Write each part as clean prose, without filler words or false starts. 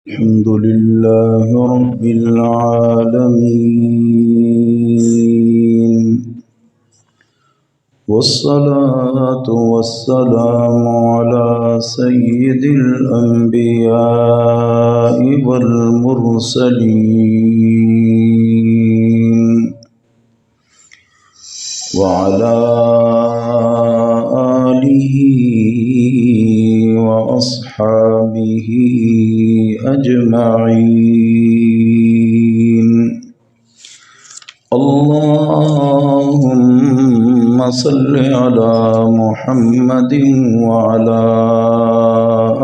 الحمد لله رب العالمين، والصلاة والسلام على سيد الأنبياء والمرسلين، وعلى آله وأصحابه أجمعين. اللهم صل على محمد وعلى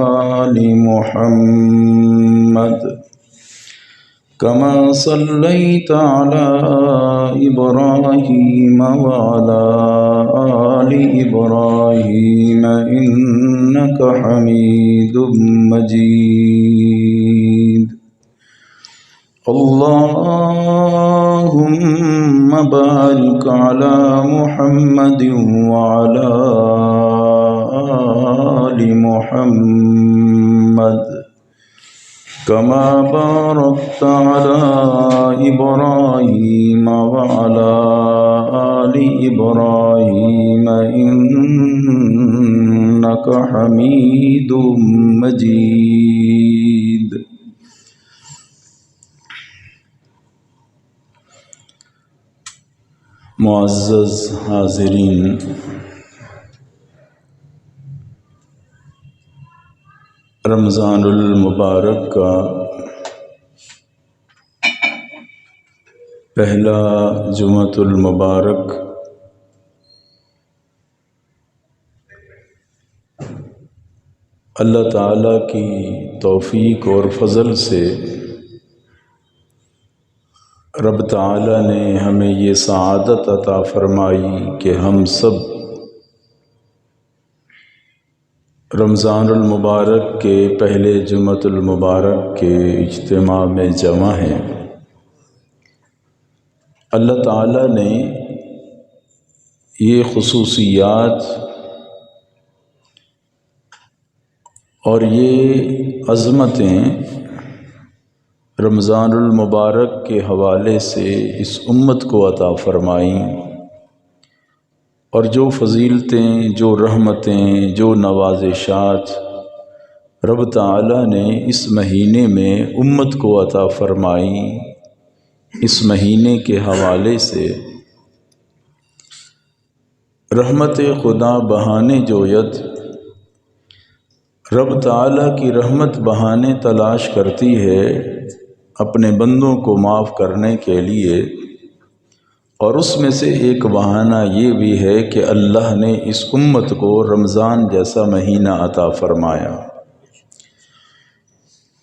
آل محمد كما صليت على إبراهيم وعلى آل إبراهيم إنك حميد مجيد. اللهم بارك على محمد وعلى آل محمد كما باركت على إبراهيم وعلى آل إبراهيم إنك حميد مجيد. معزز حاضرین، رمضان المبارک کا پہلا جمعۃ المبارک اللہ تعالیٰ کی توفیق اور فضل سے رب تعالیٰ نے ہمیں یہ سعادت عطا فرمائی کہ ہم سب رمضان المبارک کے پہلے جمعۃ المبارک کے اجتماع میں جمع ہیں۔ اللہ تعالیٰ نے یہ خصوصیات اور یہ عظمتیں رمضان المبارک کے حوالے سے اس امت کو عطا فرمائیں، اور جو فضیلتیں، جو رحمتیں، جو نوازشات رب تعالیٰ نے اس مہینے میں امت کو عطا فرمائیں، اس مہینے کے حوالے سے رحمت خدا بہانے جوید، رب تعالیٰ کی رحمت بہانے تلاش کرتی ہے اپنے بندوں کو معاف کرنے کے لیے، اور اس میں سے ایک بہانہ یہ بھی ہے کہ اللہ نے اس امت کو رمضان جیسا مہینہ عطا فرمایا۔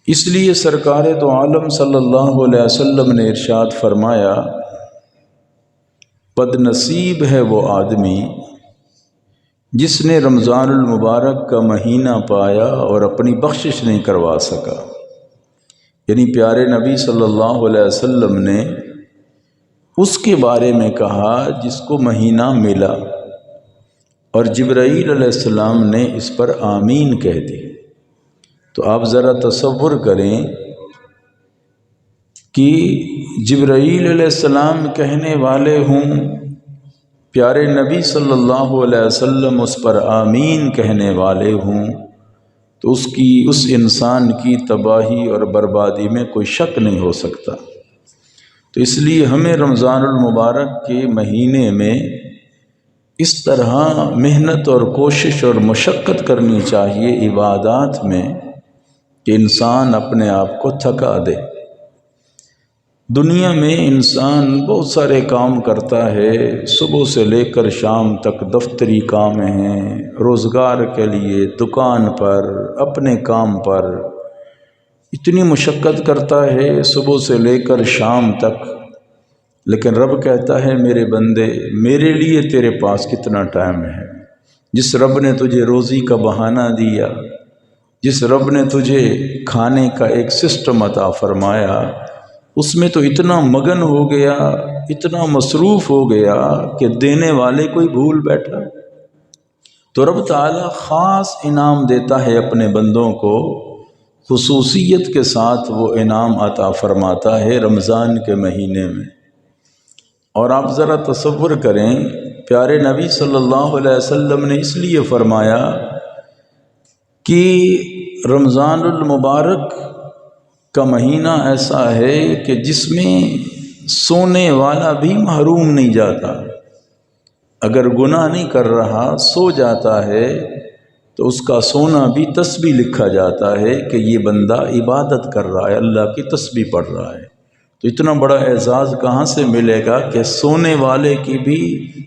اس لیے سرکار دو عالم صلی اللہ علیہ وسلم نے ارشاد فرمایا، بد نصیب ہے وہ آدمی جس نے رمضان المبارک کا مہینہ پایا اور اپنی بخشش نہیں کروا سکا۔ یعنی پیارے نبی صلی اللہ علیہ وسلم نے اس کے بارے میں کہا جس کو مہینہ ملا، اور جبرائیل علیہ السلام نے اس پر آمین کہہ دی۔ تو آپ ذرا تصور کریں کہ جبرائیل علیہ السلام کہنے والے ہوں، پیارے نبی صلی اللہ علیہ وسلم اس پر آمین کہنے والے ہوں، تو اس انسان کی تباہی اور بربادی میں کوئی شک نہیں ہو سکتا۔ تو اس لیے ہمیں رمضان المبارک کے مہینے میں اس طرح محنت اور کوشش اور مشقت کرنی چاہیے عبادات میں کہ انسان اپنے آپ کو تھکا دے۔ دنیا میں انسان بہت سارے کام کرتا ہے، صبح سے لے کر شام تک دفتری کام ہیں، روزگار کے لیے دکان پر، اپنے کام پر اتنی مشقت کرتا ہے صبح سے لے کر شام تک، لیکن رب کہتا ہے میرے بندے میرے لیے تیرے پاس کتنا ٹائم ہے؟ جس رب نے تجھے روزی کا بہانہ دیا، جس رب نے تجھے کھانے کا ایک سسٹم عطا فرمایا، اس میں تو اتنا مگن ہو گیا، اتنا مصروف ہو گیا کہ دینے والے کوئی بھول بیٹھا۔ تو رب تعالیٰ خاص انعام دیتا ہے اپنے بندوں کو خصوصیت کے ساتھ وہ انعام عطا فرماتا ہے رمضان کے مہینے میں۔ اور آپ ذرا تصور کریں، پیارے نبی صلی اللہ علیہ وسلم نے اس لیے فرمایا کہ رمضان المبارک کا مہینہ ایسا ہے کہ جس میں سونے والا بھی محروم نہیں جاتا۔ اگر گناہ نہیں کر رہا، سو جاتا ہے تو اس کا سونا بھی تسبیح لکھا جاتا ہے کہ یہ بندہ عبادت کر رہا ہے، اللہ کی تسبیح پڑھ رہا ہے۔ تو اتنا بڑا اعزاز کہاں سے ملے گا کہ سونے والے کی بھی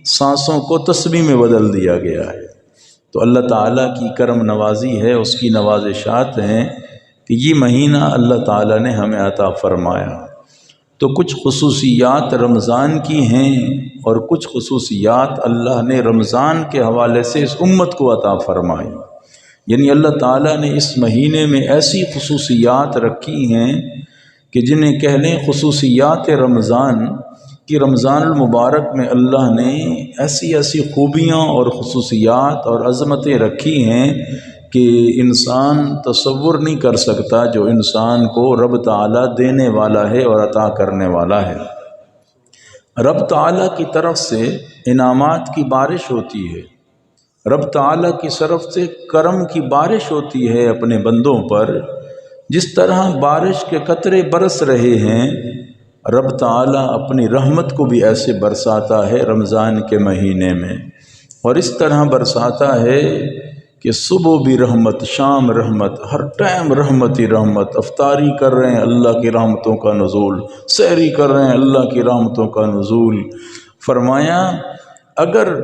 سانسوں کو تسبیح میں بدل دیا گیا ہے۔ تو اللہ تعالیٰ کی کرم نوازی ہے، اس کی نوازشات ہیں کہ یہ مہینہ اللہ تعالیٰ نے ہمیں عطا فرمایا۔ تو کچھ خصوصیات رمضان کی ہیں اور کچھ خصوصیات اللہ نے رمضان کے حوالے سے اس امت کو عطا فرمائی۔ یعنی اللہ تعالیٰ نے اس مہینے میں ایسی خصوصیات رکھی ہیں کہ جنہیں کہہ لیں خصوصیات رمضان، کہ رمضان المبارک میں اللہ نے ایسی ایسی خوبیاں اور خصوصیات اور عظمتیں رکھی ہیں کہ انسان تصور نہیں کر سکتا، جو انسان کو رب تعالیٰ دینے والا ہے اور عطا کرنے والا ہے۔ رب تعالیٰ کی طرف سے انعامات کی بارش ہوتی ہے، رب تعالیٰ کی طرف سے کرم کی بارش ہوتی ہے اپنے بندوں پر۔ جس طرح بارش کے قطرے برس رہے ہیں، رب تعالیٰ اپنی رحمت کو بھی ایسے برساتا ہے رمضان کے مہینے میں، اور اس طرح برساتا ہے کہ صبح بھی رحمت، شام رحمت، ہر ٹائم رحمت ہی رحمت۔ افطاری کر رہے ہیں، اللہ کی رحمتوں کا نزول، سحری کر رہے ہیں، اللہ کی رحمتوں کا نزول۔ فرمایا اگر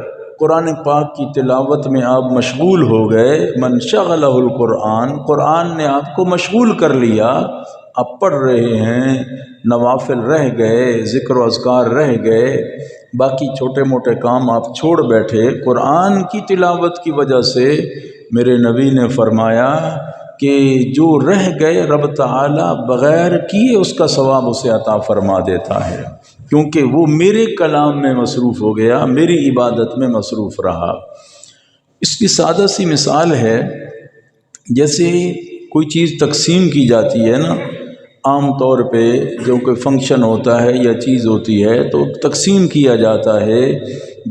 قرآن پاک کی تلاوت میں آپ مشغول ہو گئے، من شغلہ القرآن، قرآن نے آپ کو مشغول کر لیا، آپ پڑھ رہے ہیں، نوافل رہ گئے، ذکر و اذکار رہ گئے، باقی چھوٹے موٹے کام آپ چھوڑ بیٹھے، قرآن کی تلاوت کی وجہ سے میرے نبی نے فرمایا کہ جو رہ گئے رب تعالیٰ بغیر کیے اس کا ثواب اسے عطا فرما دیتا ہے، کیونکہ وہ میرے کلام میں مصروف ہو گیا، میری عبادت میں مصروف رہا۔ اس کی سادہ سی مثال ہے، جیسے کوئی چیز تقسیم کی جاتی ہے نا، عام طور پہ جو کوئی فنکشن ہوتا ہے یا چیز ہوتی ہے تو تقسیم کیا جاتا ہے،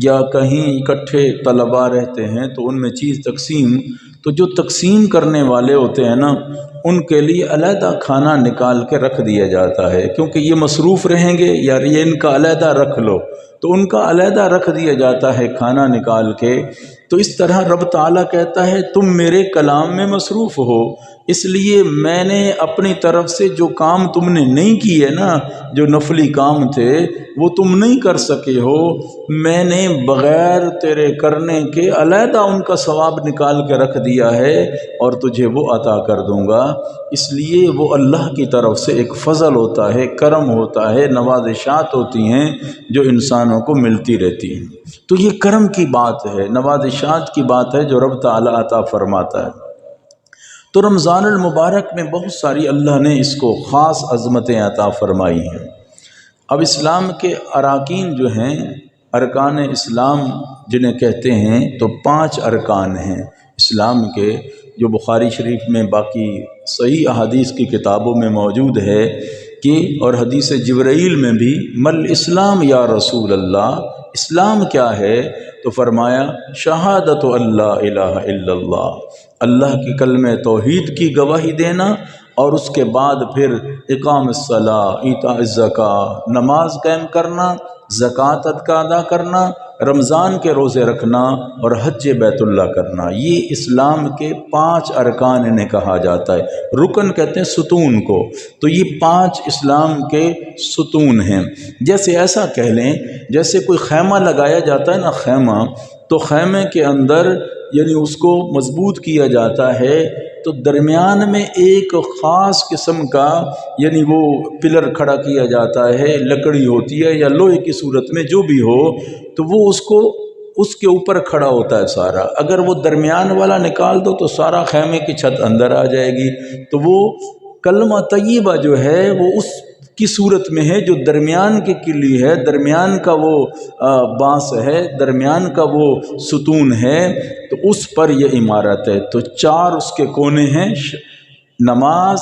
یا کہیں اکٹھے طلباء رہتے ہیں تو ان میں چیز تقسیم، تو جو تقسیم کرنے والے ہوتے ہیں نا ان کے لیے علیحدہ کھانا نکال کے رکھ دیا جاتا ہے، کیونکہ یہ مصروف رہیں گے، یار یہ ان کا علیحدہ رکھ لو، تو ان کا علیحدہ رکھ دیا جاتا ہے کھانا نکال کے۔ تو اس طرح رب تعالیٰ کہتا ہے تم میرے کلام میں مصروف ہو، اس لیے میں نے اپنی طرف سے جو کام تم نے نہیں کیے نا، جو نفلی کام تھے وہ تم نہیں کر سکے ہو، میں نے بغیر تیرے کرنے کے علیحدہ ان کا ثواب نکال کے رکھ دیا ہے اور تجھے وہ عطا کر دوں گا۔ اس لیے وہ اللہ کی طرف سے ایک فضل ہوتا ہے، کرم ہوتا ہے، نوازشات ہوتی ہیں جو انسانوں کو ملتی رہتی ہیں۔ تو یہ کرم کی بات ہے، نوازشات کی بات ہے جو رب تعالیٰ عطا فرماتا ہے۔ تو رمضان المبارک میں بہت ساری اللہ نے اس کو خاص عظمتیں عطا فرمائی ہیں۔ اب اسلام کے اراکین جو ہیں، ارکان اسلام جنہیں کہتے ہیں، تو 5 ارکان ہیں اسلام کے، جو بخاری شریف میں باقی صحیح احادیث کی کتابوں میں موجود ہے کہ، اور حدیث جبرائیل میں بھی، مل اسلام یا رسول اللہ، اسلام کیا ہے؟ تو فرمایا شہادت اللہ الہ الا اللہ، اللہ کی کلمہ توحید کی گواہی دینا، اور اس کے بعد پھر اقام الصلاۃ، ایتاء الزکوٰۃ، نماز قائم کرنا، زکوٰۃ ادا کرنا، رمضان کے روزے رکھنا اور حج بیت اللہ کرنا۔ یہ اسلام کے 5 ارکان انہیں کہا جاتا ہے، رکن کہتے ہیں ستون کو۔ تو یہ 5 اسلام کے ستون ہیں۔ جیسے ایسا کہہ لیں جیسے کوئی خیمہ لگایا جاتا ہے نا، خیمہ، تو خیمے کے اندر یعنی اس کو مضبوط کیا جاتا ہے، تو درمیان میں ایک خاص قسم کا یعنی وہ پلر کھڑا کیا جاتا ہے، لکڑی ہوتی ہے یا لوہے کی صورت میں جو بھی ہو، تو وہ اس کے اوپر کھڑا ہوتا ہے سارا۔ اگر وہ درمیان والا نکال دو تو سارا خیمے کی چھت اندر آ جائے گی۔ تو وہ کلمہ طیبہ جو ہے وہ اس کی صورت میں ہے جو درمیان کی کلی ہے، درمیان کا وہ بانس ہے، درمیان کا وہ ستون ہے، تو اس پر یہ عمارت ہے۔ تو 4 اس کے کونے ہیں، نماز،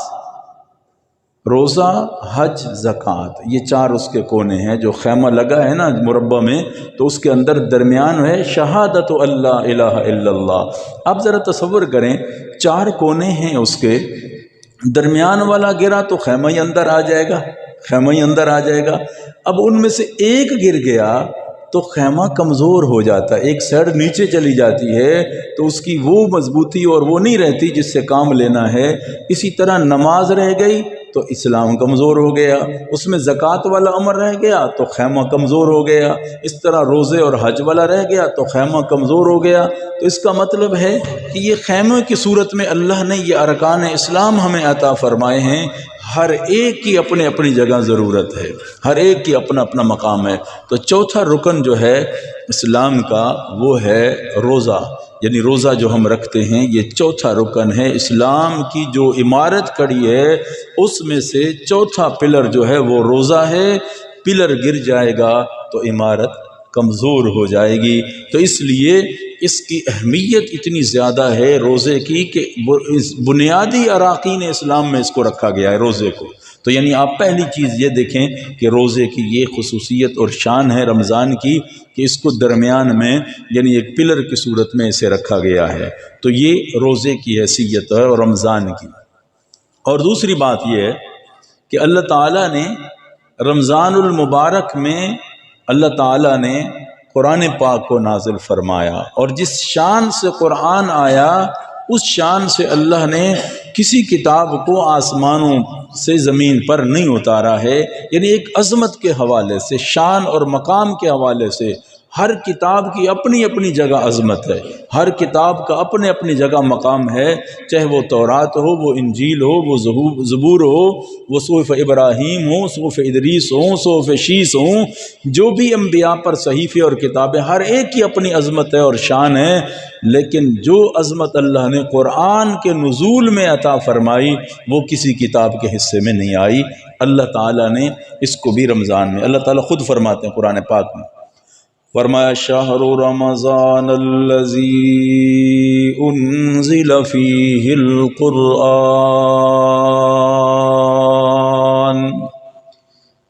روزہ، حج، زکوٰۃ، یہ چار اس کے کونے ہیں. جو خیمہ لگا ہے نا مربع میں، تو اس کے اندر درمیان ہے شہادت اللہ الہ الا اللہ. اب ذرا تصور کریں، چار کونے ہیں اس کے، درمیان والا گرا تو خیمہ ہی اندر آ جائے گا، خیمہ ہی اندر آ جائے گا. اب ان میں سے ایک گر گیا تو خیمہ کمزور ہو جاتا ہے، ایک سائڈ نیچے چلی جاتی ہے تو اس کی وہ مضبوطی اور وہ نہیں رہتی جس سے کام لینا ہے. اسی طرح نماز رہ گئی تو اسلام کمزور ہو گیا، اس میں زکوٰۃ والا امر رہ گیا تو خیمہ کمزور ہو گیا، اس طرح روزے اور حج والا رہ گیا تو خیمہ کمزور ہو گیا. تو اس کا مطلب ہے کہ یہ خیمے کی صورت میں اللہ نے یہ ارکان اسلام ہمیں عطا فرمائے ہیں. ہر ایک کی اپنی اپنی جگہ ضرورت ہے، ہر ایک کی اپنا اپنا مقام ہے. تو چوتھا رکن جو ہے اسلام کا وہ ہے روزہ، یعنی روزہ جو ہم رکھتے ہیں یہ چوتھا رکن ہے. اسلام کی جو عمارت کڑی ہے اس میں سے چوتھا پلر جو ہے وہ روزہ ہے. پلر گر جائے گا تو عمارت کمزور ہو جائے گی. تو اس لیے اس کی اہمیت اتنی زیادہ ہے روزے کی کہ اس بنیادی اراکین اسلام میں اس کو رکھا گیا ہے روزے کو. تو یعنی آپ پہلی چیز یہ دیکھیں کہ روزے کی یہ خصوصیت اور شان ہے رمضان کی کہ اس کو درمیان میں یعنی ایک پلر کی صورت میں اسے رکھا گیا ہے. تو یہ روزے کی حیثیت ہے اور رمضان کی. اور دوسری بات یہ ہے کہ اللہ تعالیٰ نے رمضان المبارک میں اللہ تعالیٰ نے قرآن پاک کو نازل فرمایا، اور جس شان سے قرآن آیا اس شان سے اللہ نے کسی کتاب کو آسمانوں سے زمین پر نہیں اتارا ہے. یعنی ایک عظمت کے حوالے سے، شان اور مقام کے حوالے سے ہر کتاب کی اپنی اپنی جگہ عظمت ہے، ہر کتاب کا اپنے اپنی جگہ مقام ہے. چاہے وہ تورات ہو، وہ انجیل ہو، وہ زبور ہو، وہ صحف ابراہیم ہو، صحف ادریس ہو، صحف شیس ہوں، جو بھی انبیاء پر صحیفے اور کتابیں، ہر ایک کی اپنی عظمت ہے اور شان ہے. لیکن جو عظمت اللہ نے قرآن کے نزول میں عطا فرمائی وہ کسی کتاب کے حصے میں نہیں آئی. اللہ تعالیٰ نے اس کو بھی رمضان میں، اللہ تعالیٰ خود فرماتے ہیں قرآن پاک میں، فرمایا شہر رمضان الذی انزل فیہ القرآن.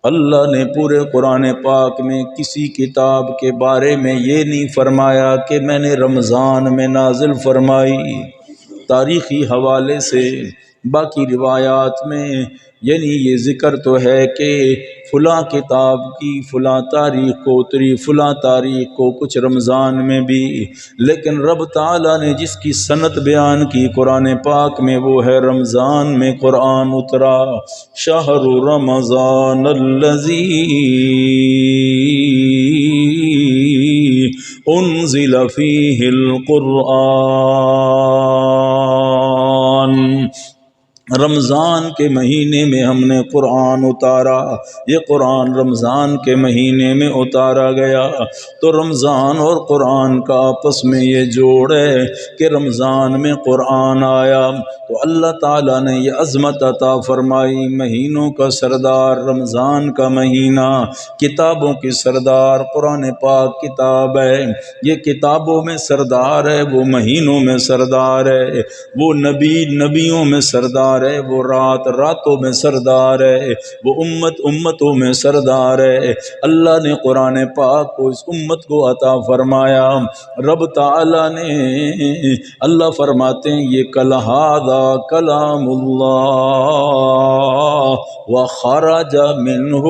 اللہ نے پورے قرآن پاک میں کسی کتاب کے بارے میں یہ نہیں فرمایا کہ میں نے رمضان میں نازل فرمائی. تاریخی حوالے سے باقی روایات میں یعنی یہ ذکر تو ہے کہ فلاں کتاب کی فلاں تاریخ کو اتری، فلاں تاریخ کو، کچھ رمضان میں بھی، لیکن رب تعالیٰ نے جس کی سند بیان کی قرآن پاک میں وہ ہے رمضان میں قرآن اترا. شہر رمضان الذی انزل فیہ القرآن. رمضان کے مہینے میں ہم نے قرآن اتارا. یہ قرآن رمضان کے مہینے میں اتارا گیا. تو رمضان اور قرآن کا آپس میں یہ جوڑ ہے کہ رمضان میں قرآن آیا تو اللہ تعالیٰ نے یہ عظمت عطا فرمائی. مہینوں کا سردار رمضان کا مہینہ، کتابوں کی سردار قرآن پاک کتاب ہے. یہ کتابوں میں سردار ہے، وہ مہینوں میں سردار ہے، وہ نبی نبیوں میں سردار ہے، وہ رات راتوں میں سردار ہے، وہ امت امتوں میں سردار ہے. اللہ نے قرآن پاک کو اس امت کو عطا فرمایا. رب تعالیٰ نے، اللہ فرماتے ہیں یہ کلہذا کلام اللہ وخرج منہ،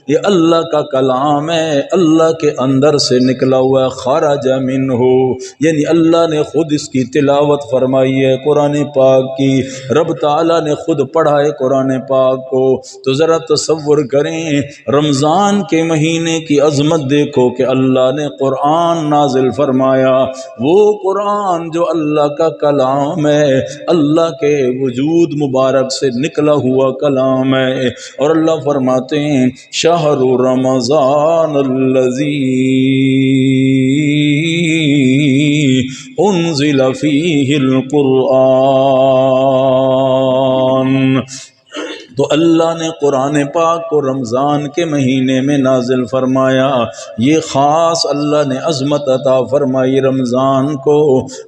یہ اللہ کا کلام ہے، اللہ کے اندر سے نکلا ہوا ہے. خرج منہ یعنی اللہ نے خود اس کی تلاوت فرمائی ہے قرآن پاک کی، رب تعالیٰ نے خود پڑھا ہے قرآن پاک کو. تو ذرا تصور کریں رمضان کے مہینے کی عظمت دیکھو کہ اللہ نے قرآن نازل فرمایا. وہ قرآن جو اللہ کا کلام ہے، اللہ کے وجود مبارک سے نکلا ہوا کلام ہے. اور اللہ فرماتے ہیں شہر رمضان الذی انزل فیہ القرآن. تو اللہ نے قرآن پاک کو رمضان کے مہینے میں نازل فرمایا، یہ خاص اللہ نے عظمت عطا فرمائی رمضان کو،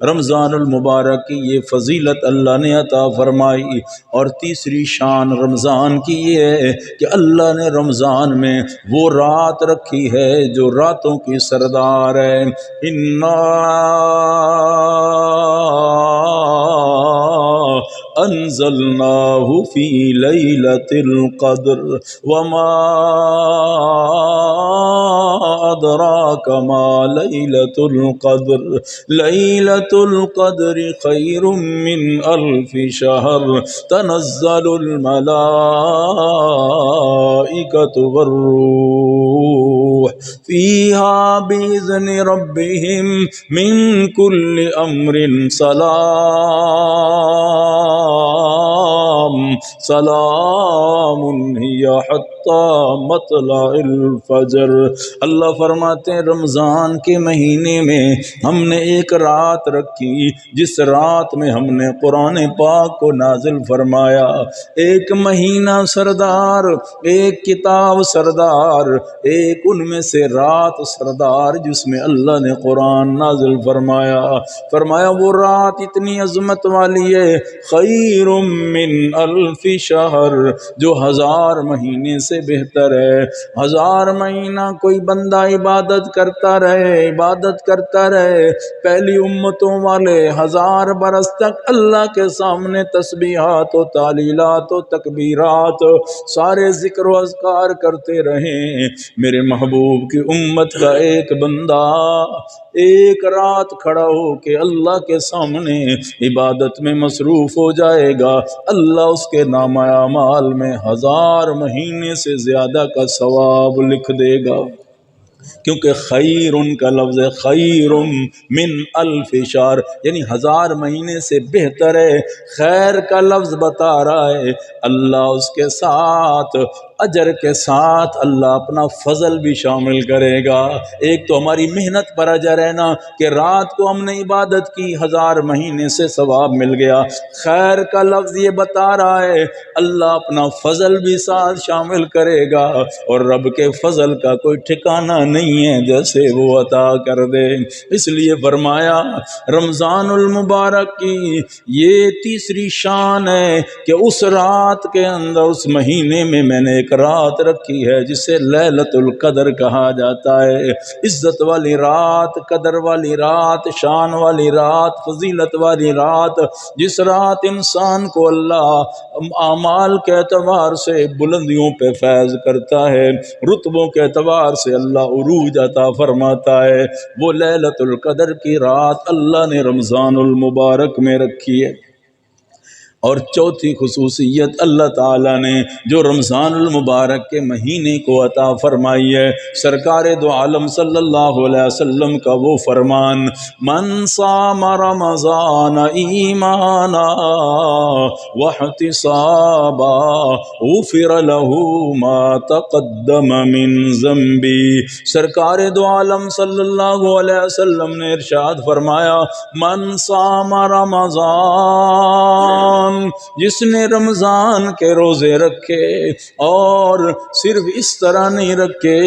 رمضان المبارک کی یہ فضیلت اللہ نے عطا فرمائی۔ اور تیسری شان رمضان کی یہ ہے کہ اللہ نے رمضان میں وہ رات رکھی ہے جو راتوں کی سردار ہے۔ انزلناہ فی لیلۃ القدر وما ادراک ما لیلۃ القدر لیلۃ القدر خیر من الف شہر تنزل الملائکۃ والروح فیہا بإذن ربہم من کل امر سلام ہی حتی مطلع الفجر۔ اللہ فرماتے ہیں رمضان کے مہینے میں ہم نے ایک رات رکھی، جس رات میں ہم نے قرآن پاک کو نازل فرمایا۔ ایک مہینہ سردار، ایک کتاب سردار، ایک ان میں سے رات سردار جس میں اللہ نے قرآن نازل فرمایا۔ فرمایا وہ رات اتنی عظمت والی ہے، خیر من الف شہر، جو 1000 مہینے سے بہتر ہے۔ 1000 مہینہ کوئی بندہ عبادت کرتا رہے، پہلی امتوں والے 1000 برس تک اللہ کے سامنے تسبیحات و تعلیلات و تکبیرات، سارے ذکر و اذکار کرتے رہیں۔ میرے محبوب کی امت کا ایک بندہ ایک رات کھڑا ہو کے اللہ کے سامنے عبادت میں مصروف ہو جائے گا، اللہ اس کے نامہ اعمال میں 1000 مہینے سے زیادہ کا ثواب لکھ دے گا۔ کیونکہ خیر کا لفظ ہے، خیر من الف شہر، یعنی 1000 مہینے سے بہتر ہے۔ خیر کا لفظ بتا رہا ہے اللہ اس کے ساتھ اجر کے ساتھ اللہ اپنا فضل بھی شامل کرے گا۔ ایک تو ہماری محنت پر اجر ہے نا کہ رات کو ہم نے عبادت کی، 1000 مہینے سے ثواب مل گیا۔ خیر کا لفظ یہ بتا رہا ہے اللہ اپنا فضل بھی ساتھ شامل کرے گا، اور رب کے فضل کا کوئی ٹھکانہ نہیں ہے جیسے وہ عطا کر دے۔ اس لیے فرمایا رمضان المبارک کی یہ تیسری شان ہے کہ اس رات کے اندر، اس مہینے میں میں نے ایک رات رکھی ہے جسے لیلۃ القدر کہا جاتا ہے۔ عزت والی رات، قدر والی رات، شان والی رات، فضیلت والی رات، جس رات انسان کو اللہ اعمال کے اعتبار سے بلندیوں پہ فیض کرتا ہے، رتبوں کے اعتبار سے اللہ عروج عطا فرماتا ہے، وہ لیلۃ القدر کی رات اللہ نے رمضان المبارک میں رکھی ہے۔ اور چوتھی خصوصیت اللہ تعالیٰ نے جو رمضان المبارک کے مہینے کو عطا فرمائی ہے، سرکار دو عالم صلی اللہ علیہ وسلم کا وہ فرمان، من صام رمضان ایمانا واحتسابا غفر له ما تقدم من ذنبی۔ سرکار دو عالم صلی اللہ علیہ وسلم نے ارشاد فرمایا، من صام رمضان، جس نے رمضان کے روزے رکھے، اور صرف اس طرح نہیں رکھے،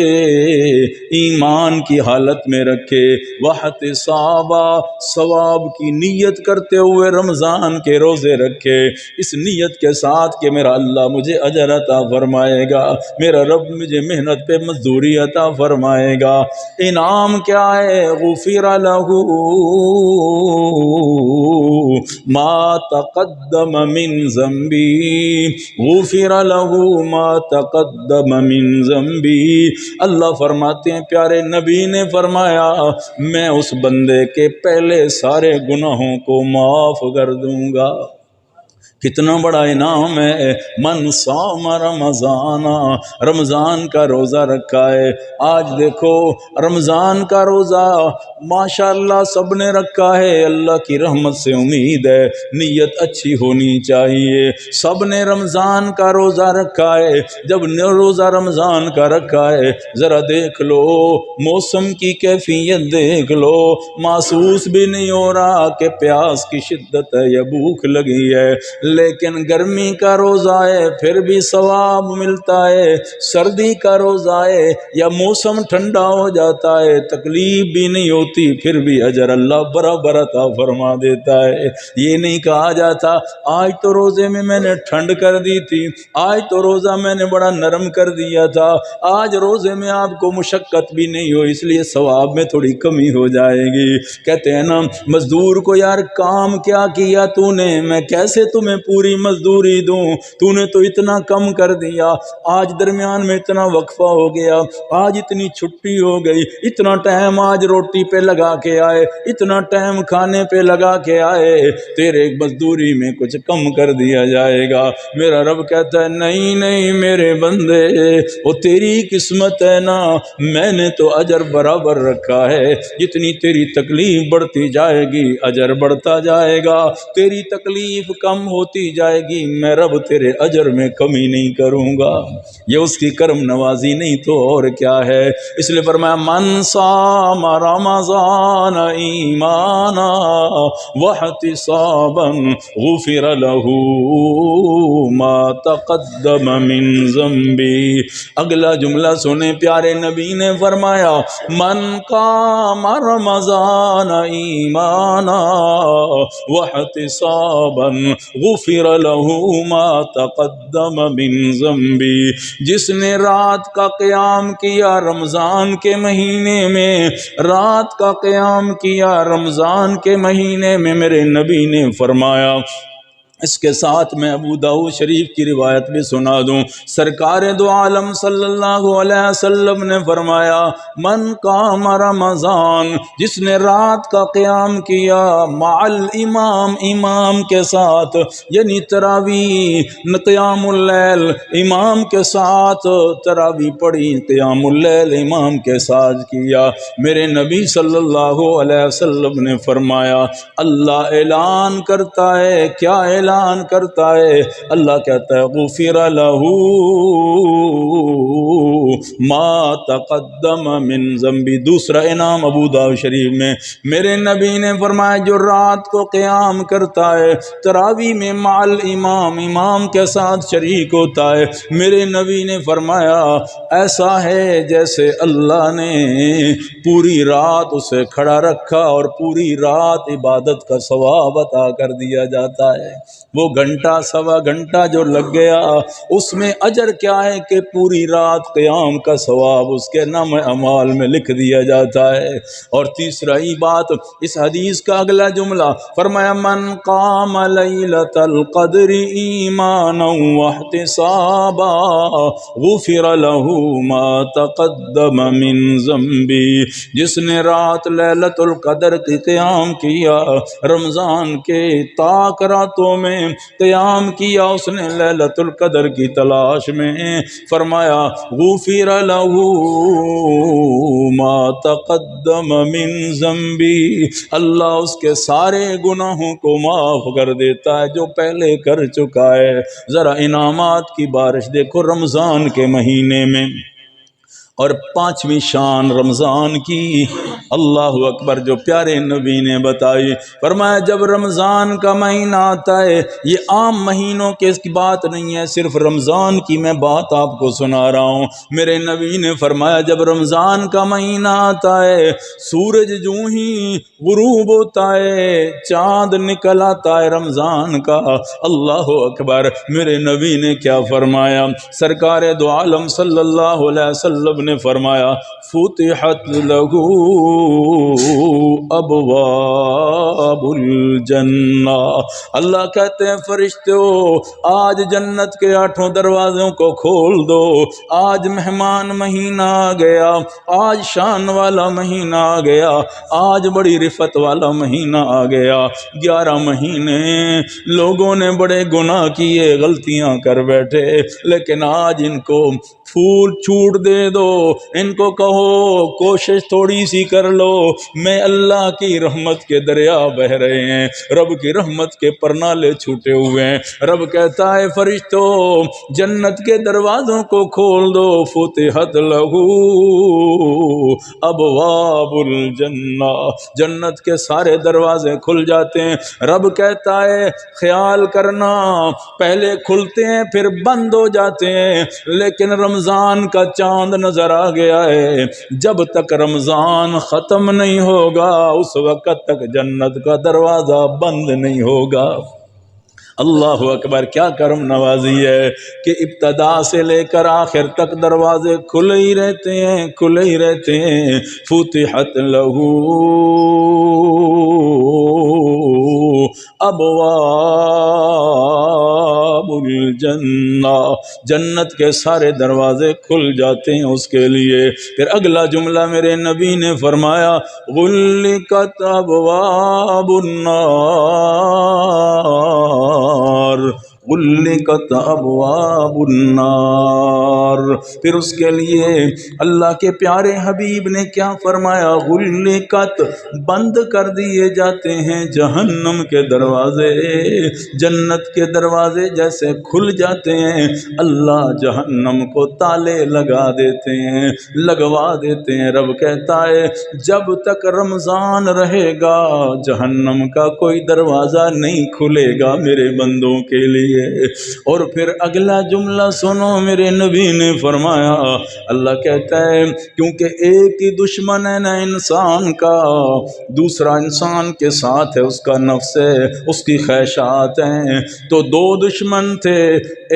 ایمان کی حالت میں رکھے، واحتسابا، ثواب کی نیت کرتے ہوئے رمضان کے روزے رکھے، اس نیت کے ساتھ کہ میرا اللہ مجھے اجر عطا فرمائے گا، میرا رب مجھے محنت پہ مزدوری عطا فرمائے گا۔ انعام کیا ہے؟ غفر له ما تقدم من ذنبی، غفر له ما تقدم من ذنبی۔ اللہ فرماتے ہیں پیارے نبی نے فرمایا میں اس بندے کے پہلے سارے گناہوں کو معاف کر دوں گا۔ کتنا بڑا انعام ہے۔ من صام رمضان، رمضان کا روزہ رکھا ہے۔ آج دیکھو رمضان کا روزہ ماشاءاللہ سب نے رکھا ہے، اللہ کی رحمت سے امید ہے، نیت اچھی ہونی چاہیے۔ سب نے رمضان کا روزہ رکھا ہے۔ جب روزہ رمضان کا رکھا ہے، ذرا دیکھ لو موسم کی کیفیت دیکھ لو، محسوس بھی نہیں ہو رہا کہ پیاس کی شدت ہے یا بھوک لگی ہے، لیکن گرمی کا روزہ ہے پھر بھی ثواب ملتا ہے، سردی کا روزہ ہے یا موسم ٹھنڈا ہو جاتا ہے تکلیف بھی نہیں ہوتی پھر بھی اجر اللہ برابر عطا فرما دیتا ہے۔ یہ نہیں کہا جاتا آج تو روزے میں نے ٹھنڈ کر دی تھی، آج تو روزہ میں نے بڑا نرم کر دیا تھا، آج روزے میں آپ کو مشقت بھی نہیں ہو اس لیے ثواب میں تھوڑی کمی ہو جائے گی۔ کہتے ہیں نا مزدور کو یار کام کیا کیا تو نے، میں کیسے تمہیں پوری مزدوری دوں، تو نے تو اتنا کم کر دیا، آج درمیان میں اتنا وقفہ ہو گیا، آج اتنی چھٹی ہو گئی، اتنا ٹائم آج روٹی پہ لگا کے آئے، اتنا ٹائم کھانے پہ لگا کے آئے، تیرے مزدوری میں کچھ کم کر دیا جائے گا۔ میرا رب کہتا ہے نہیں نہیں میرے بندے، وہ تیری قسمت ہے نا، میں نے تو اجر برابر رکھا ہے، جتنی تیری تکلیف بڑھتی جائے گی اجر بڑھتا جائے گا، تیری تکلیف کم ہوتی جائے گی میں رب تیرے اجر میں کمی نہیں کروں گا۔ یہ اس کی کرم نوازی نہیں تو اور کیا ہے۔ اس لیے فرمایا من صام رمضان ایمانا واحتسابا غفر له ما تقدم من ذنبی۔ اگلا جملہ سنے پیارے نبی نے فرمایا من قام رمضان ایمانا واحتسابا غفر له ما تقدم من ذنبی۔ جس نے رات کا قیام کیا رمضان کے مہینے میں، رات کا قیام کیا رمضان کے مہینے میں، میرے نبی نے فرمایا، اس کے ساتھ میں ابو داؤد شریف کی روایت بھی سنا دوں، سرکار دو عالم صلی اللہ علیہ وسلم نے فرمایا من قام رمضان، جس نے رات کا قیام کیا مع الامام، امام کے ساتھ، یعنی تراویح قیام اللیل امام کے ساتھ، تراویح پڑھی قیام اللیل امام کے ساتھ کیا، میرے نبی صلی اللہ علیہ وسلم نے فرمایا اللہ اعلان کرتا ہے، کیا اعلان کرتا ہے؟ اللہ کہتا ہے غفر له ما تقدم من ذنبی۔ دوسرا انعام ابو داؤد شریف میں میرے نبی نے فرمایا جو رات کو قیام کرتا ہے تراویح میں مع الامام، امام کے ساتھ شریک ہوتا ہے، میرے نبی نے فرمایا ایسا ہے جیسے اللہ نے پوری رات اسے کھڑا رکھا اور پوری رات عبادت کا ثواب عطا کر دیا جاتا ہے۔ وہ گھنٹہ سوا گھنٹہ جو لگ گیا اس میں اجر کیا ہے کہ پوری رات قیام کا ثواب اس کے نام اعمال میں لکھ دیا جاتا ہے۔ اور تیسرا ہی بات اس حدیث کا اگلا جملہ فرمایا من قام لیلۃ القدر ایمانا واحتسابا غفر له ما تقدم من ذنبی۔ جس نے رات لیلۃ القدر کی قیام کیا، رمضان کے طاق راتوں میں قیام کیا اس نے لیلۃ القدر کی تلاش میں، فرمایا غفر له ما تقدم من ذنبی، اللہ اس کے سارے گناہوں کو معاف کر دیتا ہے جو پہلے کر چکا ہے۔ ذرا انعامات کی بارش دیکھو رمضان کے مہینے میں، اور پانچویں شان رمضان کی اللہ اکبر جو پیارے نبی نے بتائی، فرمایا جب رمضان کا مہینہ آتا ہے، یہ عام مہینوں کے اس کی بات نہیں ہے، صرف رمضان کی میں بات آپ کو سنا رہا ہوں۔ میرے نبی نے فرمایا جب رمضان کا مہینہ آتا ہے، سورج جو ہی غروب ہوتا ہے، چاند نکل آتا ہے رمضان کا، اللہ اکبر، میرے نبی نے کیا فرمایا؟ سرکار دو عالم صلی اللہ علیہ وسلم نے فرمایا فتحت له ابواب الجنہ، اللہ کہتے ہیں فرشتوں آج جنت کے 8 دروازوں کو کھول دو، آج مہمان مہینہ آ گیا، آج شان والا مہینہ آ گیا، آج بڑی رفت والا مہینہ آ گیا۔ 11 مہینے لوگوں نے بڑے گناہ کیے، غلطیاں کر بیٹھے، لیکن آج ان کو پھول چھوٹ دے دو، ان کو کہو کوشش تھوڑی سی کر لو، میں اللہ کی رحمت کے دریا بہ رہے ہیں، رب کی رحمت کے پرنالے چھوٹے ہوئے ہیں۔ رب کہتا ہے فرشتوں جنت کے دروازوں کو کھول دو، فتحت لہو ابواب الجنہ، جنت کے سارے دروازے کھل جاتے ہیں۔ رب کہتا ہے خیال کرنا پہلے کھلتے ہیں پھر بند ہو جاتے ہیں، لیکن رمضان کا چاند نظر آ گیا ہے، جب تک رمضان ختم نہیں ہوگا اس وقت تک جنت کا دروازہ بند نہیں ہوگا۔ اللہ اکبر، کیا کرم نوازی ہے کہ ابتدا سے لے کر آخر تک دروازے کھلے ہی رہتے ہیں، کھلے ہی رہتے ہیں۔ فتحت لہو ابواب الجنہ، جنت کے سارے دروازے کھل جاتے ہیں اس کے لیے۔ پھر اگلا جملہ میرے نبی نے فرمایا غلقت ابواب النار، غلقت ابواب النار۔ پھر اس کے لیے اللہ کے پیارے حبیب نے کیا فرمایا؟ غلقت، بند کر دیے جاتے ہیں جہنم کے دروازے، جنت کے دروازے جیسے کھل جاتے ہیں اللہ جہنم کو تالے لگا دیتے ہیں، لگوا دیتے ہیں۔ رب کہتا ہے جب تک رمضان رہے گا جہنم کا کوئی دروازہ نہیں کھلے گا میرے بندوں کے لیے۔ اور پھر اگلا جملہ سنو، میرے نبی نے فرمایا، اللہ کہتا ہے کیونکہ ایک ہی دشمن ہے نا انسان کا، دوسرا انسان کے ساتھ ہے اس کا نفس ہے، اس کی خواہشات ہیں، تو دو دشمن تھے،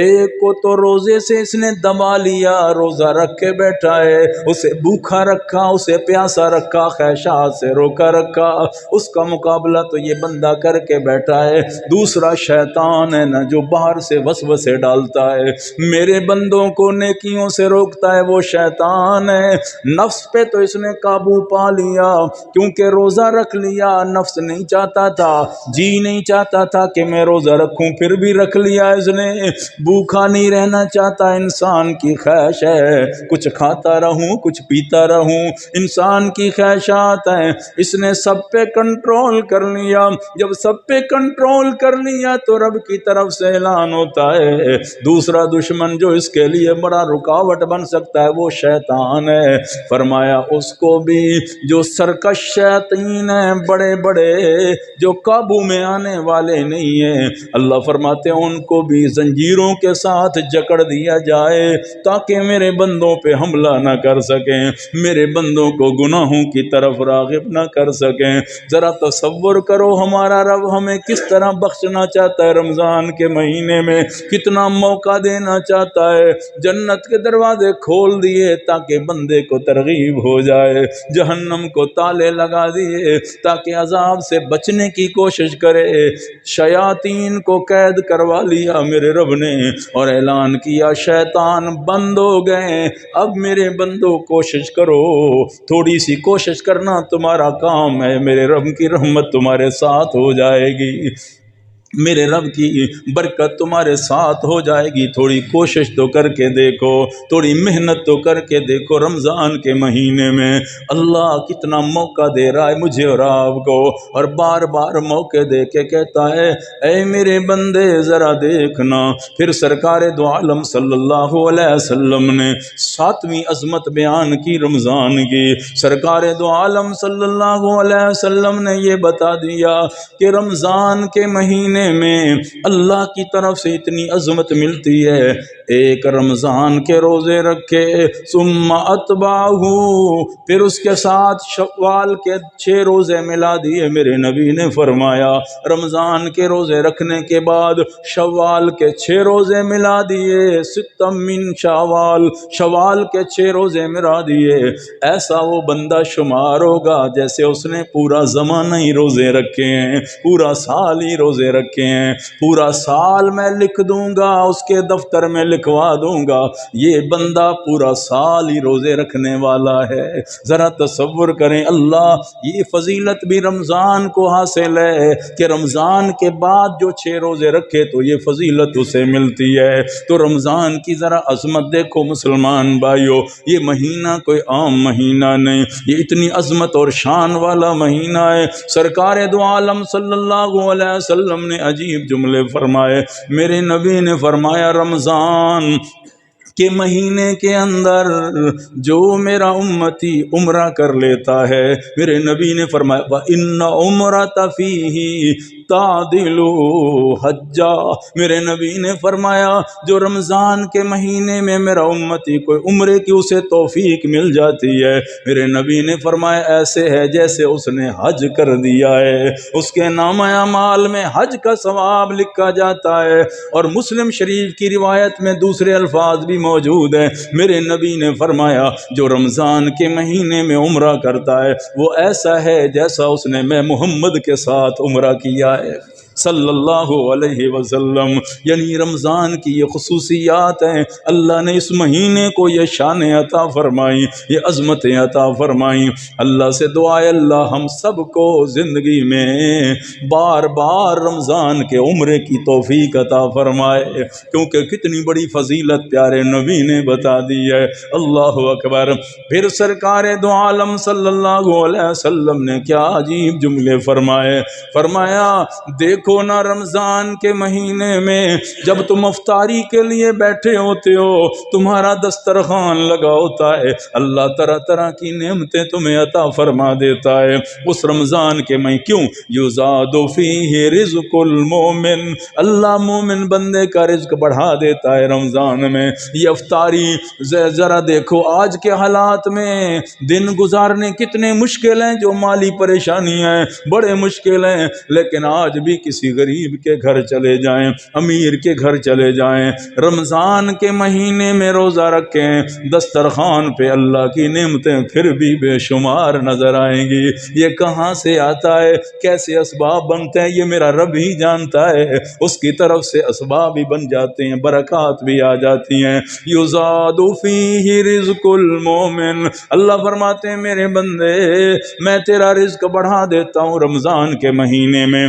ایک کو تو روزے سے اس نے دبا لیا، روزہ رکھ کے بیٹھا ہے، اسے بھوکا رکھا، اسے پیاسا رکھا، خواہشات سے روکا رکھا، اس کا مقابلہ تو یہ بندہ کر کے بیٹھا ہے۔ دوسرا شیطان ہے نا جو باہر سے وسوسے ڈالتا ہے، میرے بندوں کو نیکیوں سے روکتا ہے، وہ شیطان ہے۔ نفس پہ تو اس نے قابو پا لیا کیونکہ روزہ رکھ لیا، نفس نہیں چاہتا تھا، جی نہیں چاہتا تھا کہ میں روزہ رکھوں، پھر بھی رکھ لیا اس نے۔ بھوکا نہیں رہنا چاہتا، انسان کی خواہش ہے کچھ کھاتا رہوں کچھ پیتا رہوں، انسان کی خواہشات ہیں، اس نے سب پہ کنٹرول کر لیا۔ جب سب پہ کنٹرول کر لیا تو رب کی طرف سے اعلان ہوتا ہے دوسرا دشمن جو اس کے لیے بڑا رکاوٹ بن سکتا ہے وہ شیطان ہے۔ فرمایا اس کو بھی، جو سرکش شیاطین ہیں بڑے بڑے جو قابو میں آنے والے نہیں ہیں، اللہ فرماتے ہیں ان کو بھی زنجیروں کے ساتھ جکڑ دیا جائے تاکہ میرے بندوں پہ حملہ نہ کر سکیں، میرے بندوں کو گناہوں کی طرف راغب نہ کر سکیں۔ ذرا تصور کرو ہمارا رب ہمیں کس طرح بخشنا چاہتا ہے، رمضان کے مہینے میں کتنا موقع دینا چاہتا ہے، جنت کے دروازے کھول دیے تاکہ بندے کو ترغیب ہو جائے، جہنم کو تالے لگا دیے تاکہ عذاب سے بچنے کی کوشش کرے، شیاطین کو قید کروا لیا میرے رب نے اور اعلان کیا شیطان بند ہو گئے، اب میرے بندوں کوشش کرو، تھوڑی سی کوشش کرنا تمہارا کام ہے، میرے رب کی رحمت تمہارے ساتھ ہو جائے گی، میرے رب کی برکت تمہارے ساتھ ہو جائے گی، تھوڑی کوشش تو کر کے دیکھو، تھوڑی محنت تو کر کے دیکھو۔ رمضان کے مہینے میں اللہ کتنا موقع دے رہا ہے مجھے اور آپ کو، اور بار بار موقع دے کے کہتا ہے اے میرے بندے ذرا دیکھنا۔ پھر سرکار دو عالم صلی اللہ علیہ وسلم نے 7ویں عظمت بیان کی رمضان کی، سرکار دو عالم صلی اللہ علیہ وسلم نے یہ بتا دیا کہ رمضان کے مہینے میں اللہ کی طرف سے اتنی عظمت ملتی ہے، ایک رمضان کے روزے رکھے ثم اتبعہ، پھر اس کے ساتھ شوال کے 6 روزے ملا دیے، میرے نبی نے فرمایا رمضان کے روزے رکھنے کے بعد شوال کے 6 روزے ملا دیے، 6 من شوال، شوال کے 6 روزے ملا دیے، ایسا وہ بندہ شمار ہوگا جیسے اس نے پورا زمانہ ہی روزے رکھے ہیں، پورا سال ہی روزے رکھے رکھے ہیں، پورا سال میں لکھ دوں گا، اس کے دفتر میں لکھوا دوں گا یہ بندہ پورا سال ہی روزے رکھنے والا ہے۔ ذرا تصور کریں، اللہ یہ فضیلت بھی رمضان کو حاصل ہے کہ رمضان کے بعد جو 6 روزے رکھے تو یہ فضیلت اسے ملتی ہے۔ تو رمضان کی ذرا عظمت دیکھو مسلمان بھائیو، یہ مہینہ کوئی عام مہینہ نہیں، یہ اتنی عظمت اور شان والا مہینہ ہے۔ سرکار دو عالم صلی اللہ علیہ وسلم نے عجیب جملے فرمائے۔ میرے نبی نے فرمایا رمضان کے مہینے کے اندر جو میرا امتی عمرہ کر لیتا ہے، میرے نبی نے فرمایا وَإِنَّ عُمْرَةَ فِيهِ تعدل حجا، میرے نبی نے فرمایا جو رمضان کے مہینے میں میرا امتی کوئی عمرے کی اسے توفیق مل جاتی ہے، میرے نبی نے فرمایا ایسے ہے جیسے اس نے حج کر دیا ہے، اس کے نامہ اعمال میں حج کا ثواب لکھا جاتا ہے۔ اور مسلم شریف کی روایت میں دوسرے الفاظ بھی موجود ہیں، میرے نبی نے فرمایا جو رمضان کے مہینے میں عمرہ کرتا ہے وہ ایسا ہے جیسا اس نے میں محمد کے ساتھ عمرہ کیا ہے صلی اللہ علیہ وسلم۔ یعنی رمضان کی یہ خصوصیات ہیں، اللہ نے اس مہینے کو یہ شان عطا فرمائی، یہ عظمتیں عطا فرمائی۔ اللہ سے دعا ہے اللہ ہم سب کو زندگی میں بار بار رمضان کے عمرے کی توفیق عطا فرمائے، کیونکہ کتنی بڑی فضیلت پیارے نبی نے بتا دی ہے۔ اللہ اکبر۔ پھر سرکار دو عالم صلی اللہ علیہ وسلم نے کیا عجیب جملے فرمائے، فرمایا دیکھو نا رمضان کے مہینے میں جب تم افطاری کے لیے بیٹھے ہوتے ہو، تمہارا دسترخوان لگا ہوتا ہے، اللہ طرح طرح کی نعمتیں تمہیں عطا فرما دیتا ہے اس رمضان کے مہینے۔ کیوں؟ یزاد فیہ رزق المومن، اللہ مومن بندے کا رزق بڑھا دیتا ہے رمضان میں۔ یہ افطاری ذرا دیکھو آج کے حالات میں دن گزارنے کتنے مشکل ہیں، جو مالی پریشانیاں ہیں بڑے مشکل ہیں، لیکن آج بھی کسی غریب کے گھر چلے جائیں، امیر کے گھر چلے جائیں، رمضان کے مہینے میں روزہ رکھیں، دسترخوان پہ اللہ کی نعمتیں پھر بھی بے شمار نظر آئیں گی۔ یہ کہاں سے آتا ہے، کیسے اسباب بنتے ہیں، یہ میرا رب ہی جانتا ہے، اس کی طرف سے اسباب بھی بن جاتے ہیں، برکات بھی آ جاتی ہیں۔ یزاد فیہ رزق المومن، اللہ فرماتے ہیں میرے بندے میں تیرا رزق بڑھا دیتا ہوں رمضان کے مہینے میں۔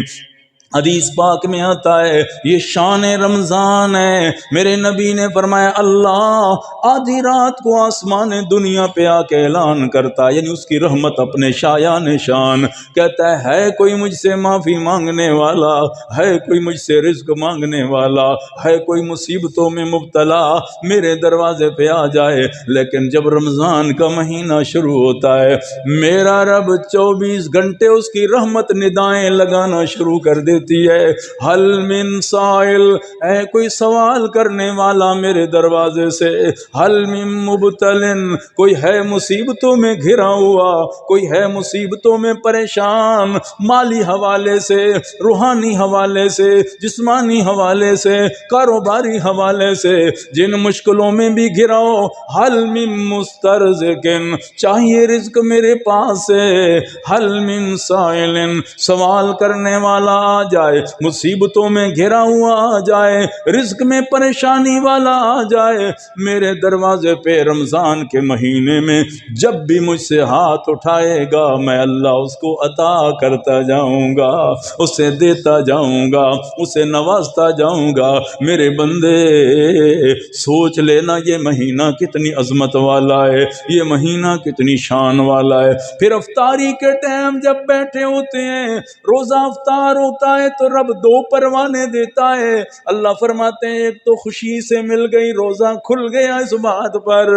حدیث پاک میں آتا ہے یہ شان رمضان ہے، میرے نبی نے فرمایا اللہ آدھی رات کو آسمان دنیا پہ آ کے اعلان کرتا ہے، یعنی اس کی رحمت اپنے شایان شان، کہتا ہے کوئی مجھ سے معافی مانگنے والا ہے، کوئی مجھ سے رزق مانگنے والا ہے، کوئی مصیبتوں میں مبتلا میرے دروازے پہ آ جائے۔ لیکن جب رمضان کا مہینہ شروع ہوتا ہے میرا رب 24 گھنٹے اس کی رحمت ندائیں لگانا شروع کر دیتا ہے، حل من سائل، اے کوئی سوال کرنے والا میرے دروازے سے، حل من مبتلن، کوئی ہے مصیبتوں میں گھرا ہوا، کوئی ہے مصیبتوں میں پریشان، مالی حوالے سے، روحانی حوالے سے، جسمانی حوالے سے، کاروباری حوالے سے، جن مشکلوں میں بھی گھرا ہو، حل من مسترزقن، چاہیے رزق میرے پاس سے، حل من سائلن، سوال کرنے والا آ جائے، مصیبتوں میں گھرا ہوا آ جائے، رزق میں پریشانی والا آ جائے میرے دروازے پہ رمضان کے مہینے میں، جب بھی مجھ سے ہاتھ اٹھائے گا میں اللہ اس کو عطا کرتا جاؤں گا، اسے دیتا جاؤں گا، اسے نوازتا جاؤں گا۔ میرے بندے سوچ لینا یہ مہینہ کتنی عظمت والا ہے، یہ مہینہ کتنی شان والا ہے۔ پھر افطاری کے ٹائم جب بیٹھے ہوتے ہیں، روزہ افطار ہوتا ہے تو رب 2 پروانے دیتا ہے، اللہ فرماتے ہیں ایک تو خوشی سے مل گئی، روزہ کھل گیا، اس بات پر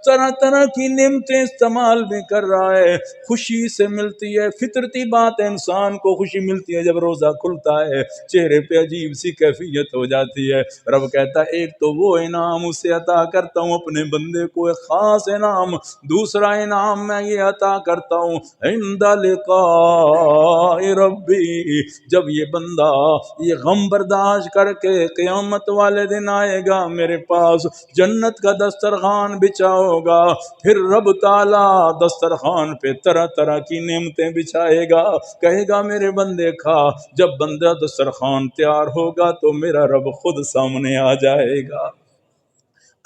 طرح طرح کی نعمتیں استعمال بھی کر رہا ہے، خوشی سے ملتی ہے، فطرتی بات ہے انسان کو خوشی ملتی ہے جب روزہ کھلتا ہے، چہرے پہ عجیب سی کیفیت ہو جاتی ہے۔ رب کہتا ہے ایک تو وہ انعام اسے عطا کرتا ہوں اپنے بندے کو، ایک خاص انعام، دوسرا انعام میں یہ عطا کرتا ہوں عند لقاء ربی، جب یہ بندہ یہ غم برداشت کر کے قیامت والے دن آئے گا میرے پاس، جنت کا دسترخوان بچھاؤ گا، پھر رب تعالیٰ دسترخوان پہ طرح طرح کی نعمتیں بچھائے گا، کہے گا میرے بندے کھا۔ جب بندہ دسترخوان تیار ہوگا تو میرا رب خود سامنے آ جائے گا،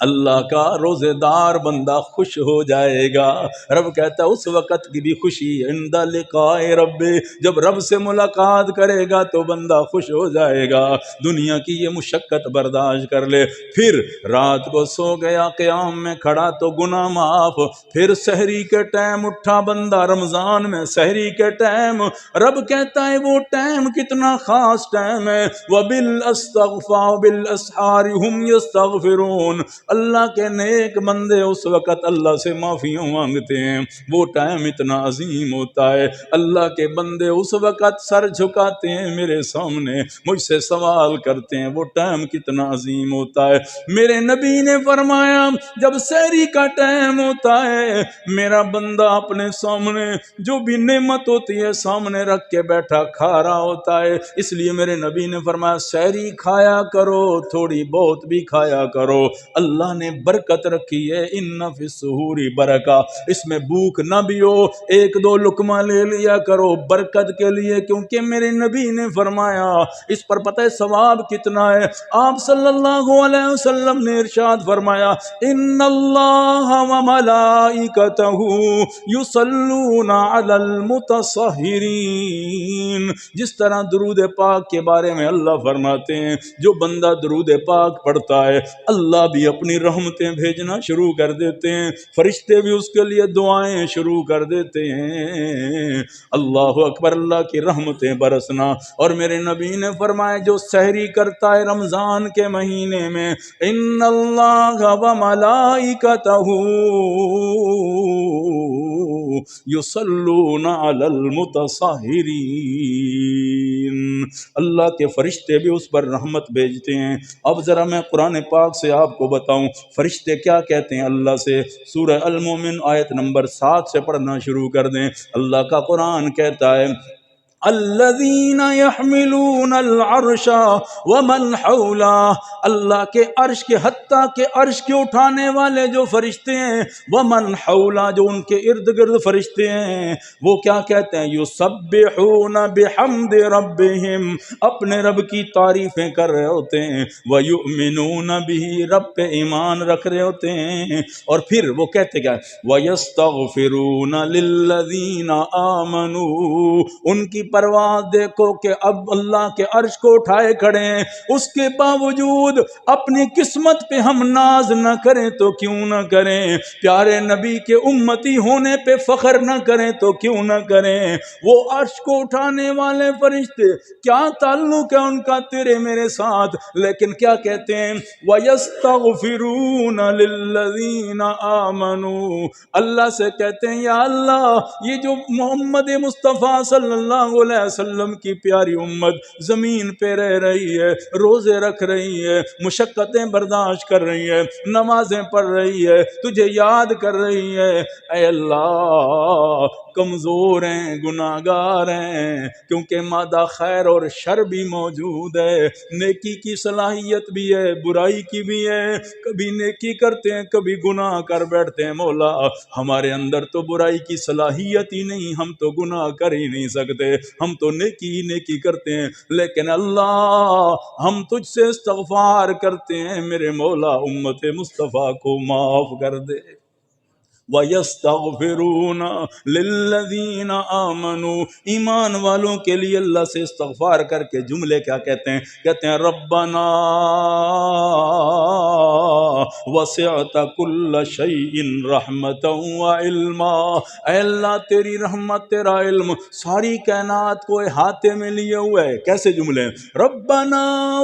اللہ کا روزے دار بندہ خوش ہو جائے گا۔ رب کہتا ہے اس وقت کی بھی خوشی عند لقاء رب، جب رب سے ملاقات کرے گا تو بندہ خوش ہو جائے گا۔ دنیا کی یہ مشقت برداشت کر لے، پھر رات کو سو گیا قیام میں کھڑا تو گناہ معاف، پھر سحری کے ٹائم اٹھا بندہ رمضان میں سحری کے ٹائم، رب کہتا ہے وہ ٹائم کتنا خاص ٹائم ہے، وَبِالْأَسْتَغْفَارِ بِالْأَسْحَارِ هُمْ يَسْتَغْفِرُونَ، اللہ کے نیک بندے اس وقت اللہ سے معافیاں مانگتے ہیں، وہ ٹائم اتنا عظیم ہوتا ہے، اللہ کے بندے اس وقت سر جھکاتے ہیں میرے سامنے، مجھ سے سوال کرتے ہیں، وہ ٹائم کتنا عظیم ہوتا ہے۔ میرے نبی نے فرمایا جب سحری کا ٹائم ہوتا ہے میرا بندہ اپنے سامنے جو بھی نعمت ہوتی ہے سامنے رکھ کے بیٹھا کھا رہا ہوتا ہے، اس لیے میرے نبی نے فرمایا سحری کھایا کرو، تھوڑی بہت بھی کھایا کرو، اللہ نے برکت رکھی ہے، ان فی السحور برکہ، اس میں بھوک نہ بھی ہو ایک دو لقمہ لے لیا کرو برکت کے لیے، کیونکہ میرے نبی نے فرمایا اس پر پتہ ہے ثواب کتنا ہے، آپ صلی اللہ علیہ وسلم نے ارشاد فرمایا ان اللہ وملائکتہ یصلون علی المتصہرین، جس طرح درود پاک کے بارے میں اللہ فرماتے ہیں جو بندہ درود پاک پڑھتا ہے اللہ بھی اپنی رحمتیں بھیجنا شروع کر دیتے ہیں، فرشتے بھی اس کے لیے دعائیں شروع کر دیتے ہیں، اللہ اکبر، اللہ کی رحمتیں برسنا۔ اور میرے نبی نے فرمایا جو سحری کرتا ہے رمضان کے مہینے میں ان اللہ وملائکتہ یصلون علی المتصہرین، اللہ کے فرشتے بھی اس پر رحمت بھیجتے ہیں۔ اب ذرا میں قرآن پاک سے آپ کو بتاؤں فرشتے کیا کہتے ہیں اللہ سے، سورہ المومن آیت نمبر 7 سے پڑھنا شروع کر دیں، اللہ کا قرآن کہتا ہے الذین یحملون العرش ومن حولہ، اللہ کے عرش کے حتیٰ کہ عرش کے اٹھانے والے جو فرشتے ہیں، ومن حولہ جو ان کے ارد گرد فرشتے ہیں، وہ کیا کہتے ہیں یسبحون بحمد ربہم، اپنے رب کی تعریفیں کر رہے ہوتے ہیں، ویؤمنون بہ، رب پہ ایمان رکھ رہے ہوتے ہیں، اور پھر وہ کہتے کیا ویستغفرون للذین آمنوا، ان کی پرواز دیکھو کہ اب اللہ کے عرش کو اٹھائے کھڑے ہیں، اس کے باوجود اپنی قسمت پہ ہم ناز نہ کریں تو کیوں نہ کریں، پیارے نبی کے امتی ہونے پہ فخر نہ کریں تو کیوں نہ کریں، وہ عرش کو اٹھانے والے فرشتے کیا تعلق ہے ان کا تیرے میرے ساتھ، لیکن کیا کہتے ہیں وَيَسْتَغْفِرُونَ لِلَّذِينَ آمَنُوا، اللہ سے کہتے ہیں یا اللہ یہ جو محمد مصطفیٰ صلی اللہ علیہ وسلم کی پیاری امت زمین پہ رہ رہی ہے، روزے رکھ رہی ہے، مشقتیں برداشت کر رہی ہے، نمازیں پڑھ رہی ہے، تجھے یاد کر رہی ہے، اے اللہ کمزور ہیں، گناہ گار ہیں، کیونکہ مادہ خیر اور شر بھی موجود ہے، نیکی کی صلاحیت بھی ہے، برائی کی بھی ہے، کبھی نیکی کرتے ہیں کبھی گناہ کر بیٹھتے ہیں، مولا ہمارے اندر تو برائی کی صلاحیت ہی نہیں، ہم تو گناہ کر ہی نہیں سکتے، ہم تو نیکی ہی نیکی کرتے ہیں، لیکن اللہ ہم تجھ سے استغفار کرتے ہیں میرے مولا امت مصطفیٰ کو معاف کر دے۔ وَيَسْتَغْفِرُونَ لِلَّذِينَ آمَنُوا، ایمان والوں کے لیے اللہ سے استغفار کر کے جملے کیا کہتے ہیں، کہتے ہیں ربنا وسعت كل شيء رحمتا وعلما، اے اللہ تیری رحمت تیرا علم ساری کائنات کو احاطے میں لیے ہوئے ہے، کیسے جملے ہیں ربنا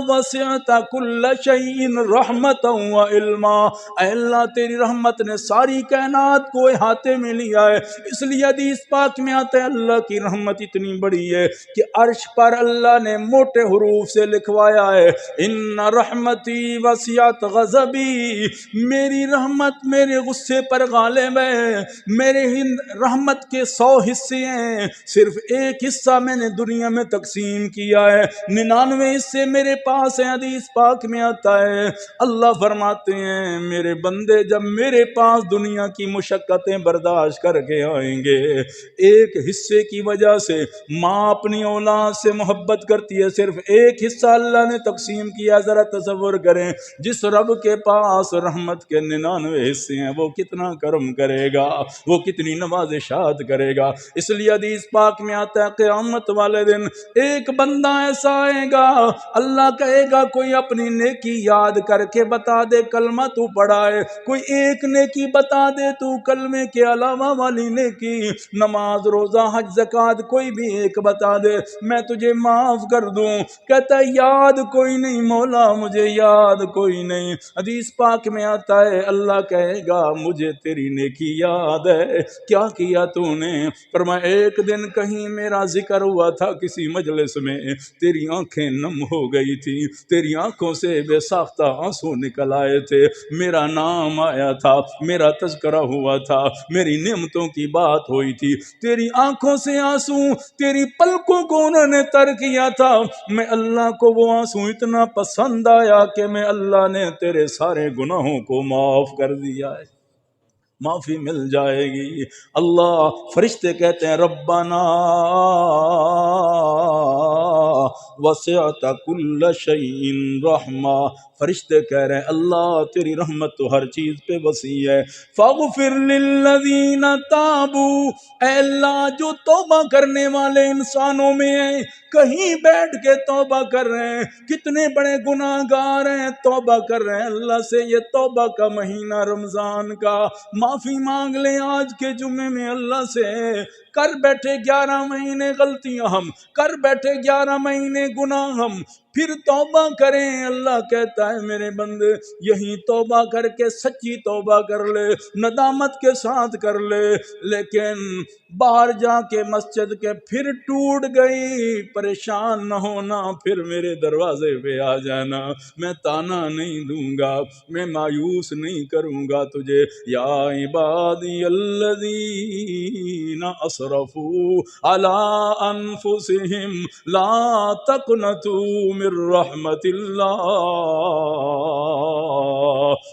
وسعت كل شيء رحمتا وعلما، اے اللہ تیری رحمت نے ساری کائنات کائنات کو احاطے میں لیا ہے۔ اس لیے حدیث پاک میں آتا ہے اللہ کی رحمت اتنی بڑی ہے کہ عرش پر اللہ نے موٹے حروف سے لکھوایا ہے ان رحمتی وسعت غضبی، میری رحمت میرے غصے پر غالب ہے۔ میرے رحمت کے 100 حصے ہیں، صرف ایک حصہ میں نے دنیا میں تقسیم کیا ہے، 99 حصے میرے پاس ہیں۔ حدیث پاک میں آتا ہے اللہ فرماتے ہیں میرے بندے جب میرے پاس دنیا کی مشقتیں برداشت کر کے آئیں گے، ایک حصے کی وجہ سے ماں اپنی اولاد سے محبت کرتی ہے، صرف ایک حصہ اللہ نے تقسیم کیا۔ ذرا تصور کریں جس رب کے پاس رحمت کے 99 حصے ہیں وہ کتنا کرم کرے گا، وہ کتنی نوازشات کرے گا۔ اس لیے حدیث پاک میں آتا ہے قیامت والے دن ایک بندہ ایسا آئے گا، اللہ کہے گا کوئی اپنی نیکی یاد کر کے بتا دے، کلمہ تو پڑھا ہے، کوئی ایک نیکی بتا دے تو کلمے کے علاوہ والی نیکی، نماز روزہ حج زکوٰۃ کوئی بھی ایک بتا دے میں تجھے معاف کر دوں۔ کہتا ہے یاد کوئی نہیں مولا، مجھے یاد کوئی نہیں۔ حدیث پاک میں آتا ہے اللہ کہے گا مجھے تیری نیکی یاد ہے، کیا کیا تو نے؟ فرمایا ایک دن کہیں میرا ذکر ہوا تھا کسی مجلس میں، تیری آنکھیں نم ہو گئی تھی، تیری آنکھوں سے بے ساختہ آنسو نکل آئے تھے، میرا نام آیا تھا، میرا تذکرہ ہوا تھا، میری نعمتوں کی بات ہوئی تھی، تیری آنکھوں سے آنسو تیری پلکوں کو انہوں نے تر کیا تھا، میں اللہ کو وہ آنسو اتنا پسند آیا کہ میں اللہ نے تیرے سارے گناہوں کو معاف کر دیا ہے، معافی مل جائے گی۔ اللہ فرشتے کہتے ہیں ربنا وسعت کل شیء رحمہ، فرشتے کہہ رہے ہیں اللہ تیری رحمت تو ہر چیز پہ وسیع ہے، فاغفر للذین تابوا، اے اللہ جو توبہ کرنے والے انسانوں میں ہیں، کہیں بیٹھ کے توبہ کر رہے ہیں، کتنے بڑے گناہ گار ہیں توبہ کر رہے ہیں اللہ سے، یہ توبہ کا مہینہ رمضان کا، معافی مانگ لیں آج کے جمعے میں اللہ سے، کر بیٹھے 11 مہینے غلطیاں ہم، کر بیٹھے 11 مہینے گناہ ہم، پھر توبہ کریں۔ اللہ کہتا ہے میرے بندے یہی توبہ کر کے سچی توبہ کر لے، ندامت کے ساتھ کر لے، لیکن باہر جا کے مسجد کے پھر ٹوٹ گئی، پریشان نہ ہونا، پھر میرے دروازے پہ آ جانا، میں تانا نہیں دوں گا، میں مایوس نہیں کروں گا تجھے۔ یا عبادی الذین اسرفوا علی انفسہم لا تقنطوا من رحمت اللہ،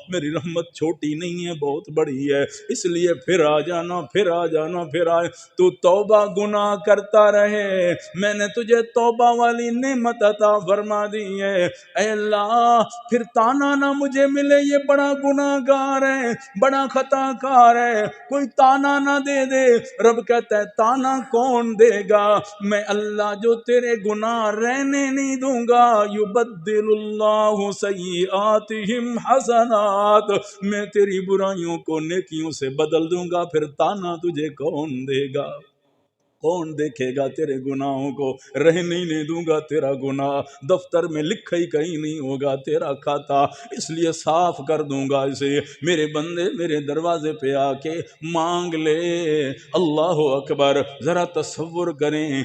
میری رحمت چھوٹی نہیں ہے بہت بڑی ہے، اس لیے پھر آ جانا، پھر آ جانا، پھر آئے تو توبہ گناہ کرتا رہے، میں نے تجھے توبہ والی نعمت عطا فرما دی ہے، اے اللہ پھر تانا نہ مجھے ملے یہ بڑا گناہ گار ہے، بڑا خطا کار ہے، کوئی تانا نہ دے دے۔ رب کہتا ہے تانا کون دے گا؟ میں اللہ جو تیرے گناہ رہنے نہیں دوں گا، یبدل اللہ سیئاتہم حسنات، میں تیری برائیوں کو نیکیوں سے بدل دوں گا، پھر تانا تجھے کون دے گا؟ کون دیکھے گا تیرے گناہوں کو؟ رہنے نہیں دوں گا تیرا گناہ، دفتر میں لکھا ہی کہیں نہیں ہوگا تیرا کھاتا، اس لیے صاف کر دوں گا اسے۔ میرے بندے میرے دروازے پہ آ کے مانگ لے۔ اللہ اکبر، ذرا تصور کریں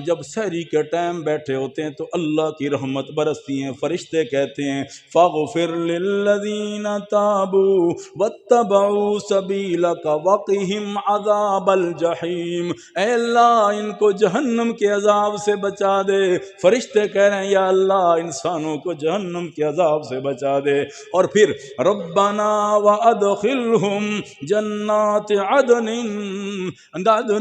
جب سحری کے ٹائم بیٹھے ہوتے ہیں تو اللہ کی رحمت برستی ہیں، فرشتے کہتے ہیں فاغفر للذین تابوا واتبعوا سبیلک وقہم عذاب الجحیم، اے اللہ ان کو جہنم کے عذاب سے بچا دے۔ فرشتے کہہ رہے ہیں یا اللہ انسانوں کو جہنم کے عذاب سے بچا دے، اور پھر ربنا وادخلہم جنات عدن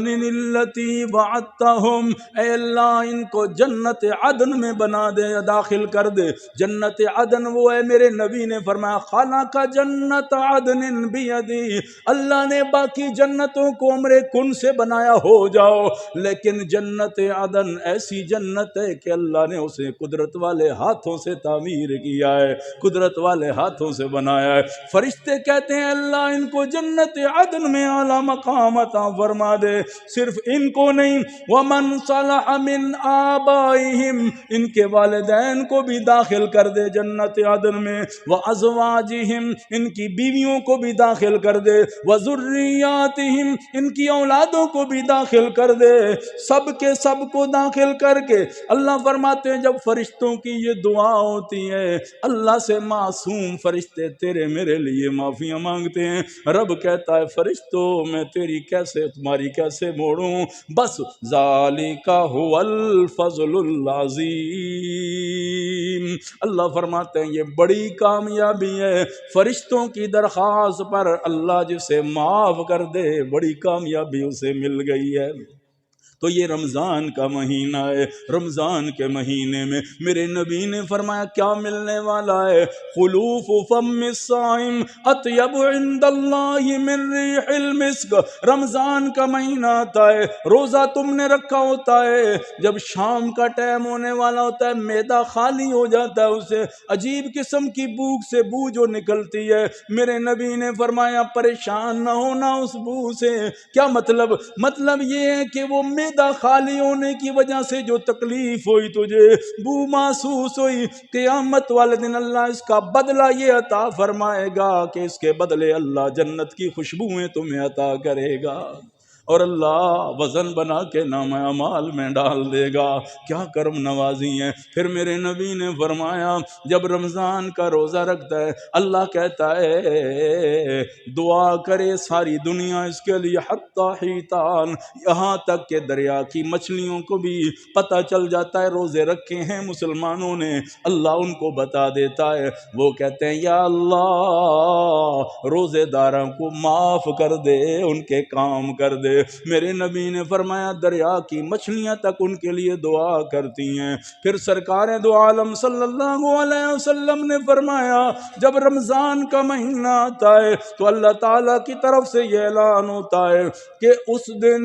التی وعدتہم، اے اللہ ان کو جنت عدن میں بنا دے، داخل کر دے۔ جنت عدن وہ ہے میرے نبی نے فرمایا خلق جنت عدن بیدی، اللہ نے باقی جنتوں کو عمر کن سے بنایا، ہو جاؤ جاؤ، لیکن جنت عدن ایسی جنت ہے کہ اللہ نے اسے قدرت والے ہاتھوں سے تعمیر کیا ہے، قدرت والے ہاتھوں سے بنایا ہے۔ فرشتے کہتے ہیں اللہ ان کو جنت عدن میں اعلیٰ مقام عطا فرما دے، صرف ان کو نہیں، ومن صلح من آبائہم، ان کے والدین کو بھی داخل کر دے جنت عدن میں، وازواجہم، ان کی بیویوں کو بھی داخل کر دے، وذریاتہم، ان کی اولادوں کو بھی داخل کر دے، سب کے سب کو داخل کر کے اللہ فرماتے ہیں جب فرشتوں کی یہ دعا ہوتی ہے اللہ سے معصوم فرشتے تیرے میرے لیے معافیاں مانگتے ہیں، رب کہتا ہے فرشتوں میں تیری کیسے تمہاری کیسے موڑوں، بس ذالک هو الفضل العظیم۔ اللہ فرماتے ہیں یہ بڑی کامیابی ہے، فرشتوں کی درخواست پر اللہ جسے معاف کر دے بڑی کامیابی اسے مل گئی ہے۔ تو یہ رمضان کا مہینہ ہے، رمضان کے مہینے میں میرے نبی نے فرمایا کیا ملنے والا ہے، خلوف فم الصائم اطیب عند اللہ من ریح المسک، رمضان کا مہینہ آتا ہے، روزہ تم نے رکھا ہوتا ہے، جب شام کا ٹائم ہونے والا ہوتا ہے معدہ خالی ہو جاتا ہے، اسے عجیب قسم کی بھوک سے بو جو نکلتی ہے، میرے نبی نے فرمایا پریشان نہ ہونا اس بو سے۔ کیا مطلب یہ ہے کہ وہ معدہ خالی ہونے کی وجہ سے جو تکلیف ہوئی تجھے، بو محسوس ہوئی، قیامت والے دن اللہ اس کا بدلہ یہ عطا فرمائے گا کہ اس کے بدلے اللہ جنت کی خوشبوئیں تمہیں عطا کرے گا، اور اللہ وزن بنا کے نام اعمال میں ڈال دے گا۔ کیا کرم نوازی ہے۔ پھر میرے نبی نے فرمایا جب رمضان کا روزہ رکھتا ہے اللہ کہتا ہے دعا کرے ساری دنیا اس کے لیے، حتی حیتان، یہاں تک کہ دریا کی مچھلیوں کو بھی پتہ چل جاتا ہے روزے رکھے ہیں مسلمانوں نے، اللہ ان کو بتا دیتا ہے، وہ کہتے ہیں یا اللہ روزے داروں کو معاف کر دے، ان کے کام کر دے۔ میرے نبی نے فرمایا دریا کی مچھلیاں تک ان کے لیے دعا کرتی ہیں۔ پھر سرکار دو عالم صلی اللہ علیہ وسلم نے فرمایا جب رمضان کا مہینہ آتا ہے تو اللہ تعالیٰ کی طرف سے یہ اعلان ہوتا ہے کہ اس دن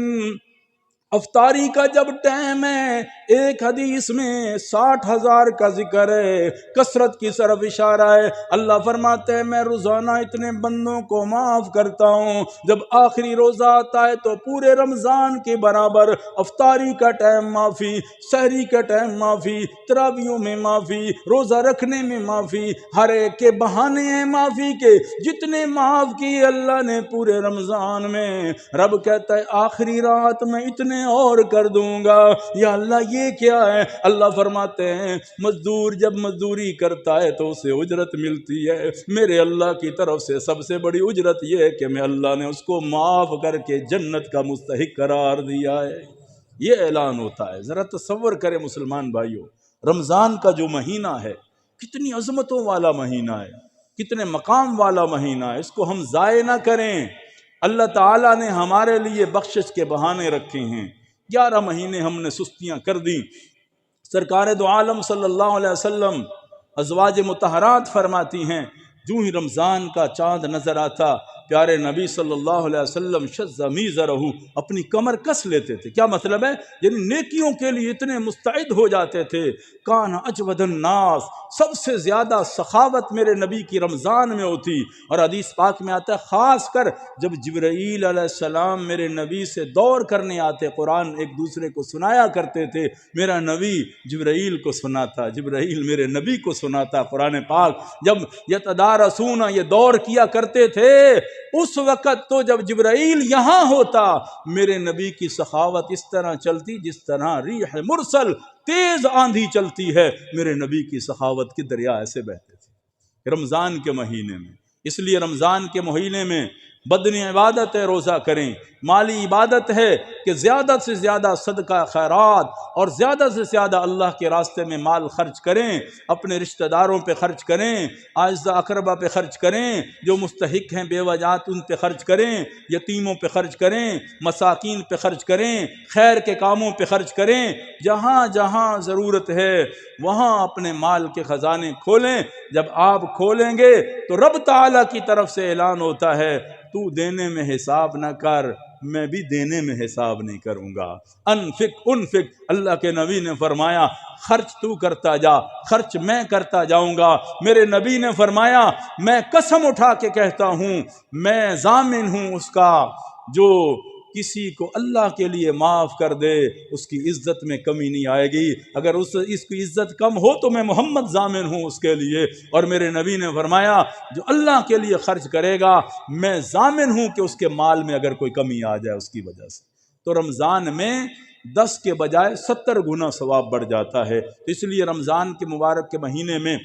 افطاری کا جب ٹائم ہے، ایک حدیث میں 60,000 کا ذکر ہے، کثرت کی طرف اشارہ ہے، اللہ فرماتے ہیں میں روزانہ اتنے بندوں کو معاف کرتا ہوں، جب آخری روزہ آتا ہے تو پورے رمضان کے برابر افطاری کا ٹائم معافی، سحری کا ٹائم معافی، تراویحوں میں معافی، روزہ رکھنے میں معافی، ہر ایک کے بہانے ہیں معافی کے، جتنے معاف کیے اللہ نے پورے رمضان میں، رب کہتا ہے آخری رات میں اتنے اور کر دوں گا۔ یا اللہ یہ کیا ہے؟ اللہ فرماتے ہیں مزدور جب مزدوری کرتا ہے تو اسے اجرت ملتی ہے، میرے اللہ کی طرف سے سب سے بڑی اجرت یہ ہے کہ میں اللہ نے اس کو معاف کر کے جنت کا مستحق قرار دیا ہے۔ یہ اعلان ہوتا ہے۔ ذرا تصور کریں مسلمان بھائیوں، رمضان کا جو مہینہ ہے کتنی عظمتوں والا مہینہ ہے، کتنے مقام والا مہینہ ہے، اس کو ہم ضائع نہ کریں۔ اللہ تعالیٰ نے ہمارے لیے بخشش کے بہانے رکھے ہیں، 11 مہینے ہم نے سستیاں کر دی۔ سرکار دو عالم صلی اللہ علیہ وسلم ازواج مطہرات فرماتی ہیں جو ہی رمضان کا چاند نظر آتا پیارے نبی صلی اللہ علیہ وسلم شذ میزرہ، اپنی کمر کس لیتے تھے۔ کیا مطلب ہے؟ یعنی نیکیوں کے لیے اتنے مستعد ہو جاتے تھے۔ کان اجود الناس، سب سے زیادہ سخاوت میرے نبی کی رمضان میں ہوتی، اور حدیث پاک میں آتا ہے خاص کر جب جبرائیل علیہ السلام میرے نبی سے دور کرنے آتے، قرآن ایک دوسرے کو سنایا کرتے تھے، میرا نبی جبرائیل کو سناتا، جبرائیل میرے نبی کو سناتا۔ قرآن پاک جب یتدارسون یہ دور کیا کرتے تھے، اس وقت تو جب جبرائیل یہاں ہوتا میرے نبی کی سخاوت اس طرح چلتی جس طرح ریح مرسل تیز آندھی چلتی ہے، میرے نبی کی سخاوت کے دریا ایسے بہتے تھے رمضان کے مہینے میں۔ اس لیے رمضان کے مہینے میں بدنی عبادت ہے روزہ کریں، مالی عبادت ہے کہ زیادہ سے زیادہ صدقہ خیرات اور زیادہ سے زیادہ اللہ کے راستے میں مال خرچ کریں، اپنے رشتہ داروں پہ خرچ کریں، اعزاء اقربا پہ خرچ کریں، جو مستحق ہیں بے وجات ان پہ خرچ کریں، یتیموں پہ خرچ کریں، مساکین پہ خرچ کریں، خیر کے کاموں پہ خرچ کریں، جہاں جہاں ضرورت ہے وہاں اپنے مال کے خزانے کھولیں۔ جب آپ کھولیں گے تو رب تعالیٰ کی طرف سے اعلان ہوتا ہے تو دینے میں حساب نہ کر، میں بھی دینے میں حساب نہیں کروں گا۔ انفق، اللہ کے نبی نے فرمایا خرچ تو کرتا جا، خرچ میں کرتا جاؤں گا۔ میرے نبی نے فرمایا میں قسم اٹھا کے کہتا ہوں میں ضامن ہوں اس کا جو کسی کو اللہ کے لیے معاف کر دے اس کی عزت میں کمی نہیں آئے گی، اگر اس کی عزت کم ہو تو میں محمد ضامن ہوں اس کے لیے۔ اور میرے نبی نے فرمایا جو اللہ کے لیے خرچ کرے گا میں ضامن ہوں کہ اس کے مال میں اگر کوئی کمی آ جائے اس کی وجہ سے۔ تو رمضان میں 10 کے بجائے 70 گنا ثواب بڑھ جاتا ہے۔ اس لیے رمضان کے مبارک کے مہینے میں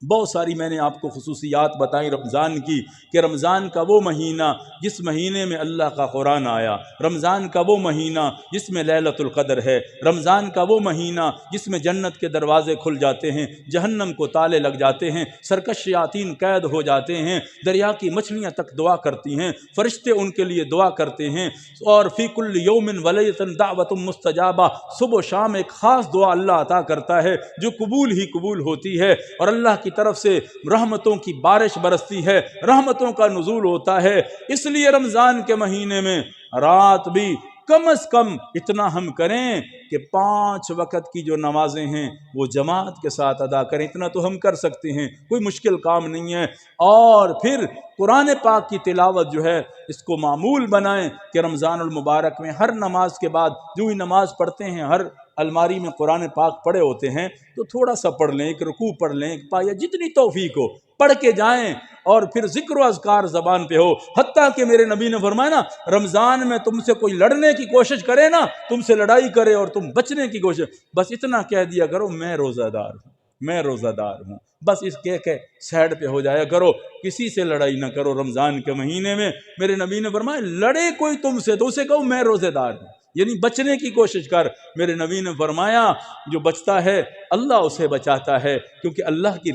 بہت ساری میں نے آپ کو خصوصیات بتائیں رمضان کی، کہ رمضان کا وہ مہینہ جس مہینے میں اللہ کا قرآن آیا، رمضان کا وہ مہینہ جس میں لیلۃ القدر ہے، رمضان کا وہ مہینہ جس میں جنت کے دروازے کھل جاتے ہیں، جہنم کو تالے لگ جاتے ہیں، سرکش شیاطین قید ہو جاتے ہیں، دریا کی مچھلیاں تک دعا کرتی ہیں، فرشتے ان کے لیے دعا کرتے ہیں، اور فی کل یوم ولیلۃ دعوۃ مستجابہ، صبح و شام ایک خاص دعا اللہ عطا کرتا ہے جو قبول ہی قبول ہوتی ہے، اور اللہ کی طرف سے رحمتوں کی بارش برستی ہے، رحمتوں کا نزول ہوتا ہے۔ اس لیے رمضان کے مہینے میں رات بھی کم از کم اتنا ہم کریں کہ 5 وقت کی جو نمازیں ہیں وہ جماعت کے ساتھ ادا کریں، اتنا تو ہم کر سکتے ہیں، کوئی مشکل کام نہیں ہے۔ اور پھر قرآن پاک کی تلاوت جو ہے اس کو معمول بنائیں کہ رمضان المبارک میں ہر نماز کے بعد جو ہی نماز پڑھتے ہیں ہر الماری میں قرآن پاک پڑھے ہوتے ہیں تو تھوڑا سا پڑھ لیں، ایک رکوع پڑھ لیں، ایک پایا، جتنی توفیق ہو پڑھ کے جائیں، اور پھر ذکر و اذکار زبان پہ ہو۔ حتیٰ کہ میرے نبی نے فرمایا نا رمضان میں تم سے کوئی لڑنے کی کوشش کرے نا، تم سے لڑائی کرے اور تم بچنے کی کوشش، بس اتنا کہہ دیا کرو میں روزہ دار ہوں، میں روزہ دار ہوں، بس اس کہہ کے سائڈ پہ ہو جایا کرو، کسی سے لڑائی نہ کرو۔ رمضان کے مہینے میں میرے نبی نے فرمایا لڑے کوئی تم سے تو اسے کہو میں روزے دار ہوں، یعنی بچنے کی کوشش کر۔ میرے نبی نے فرمایا جو بچتا ہے اللہ اسے بچاتا ہے، کیونکہ اللہ کی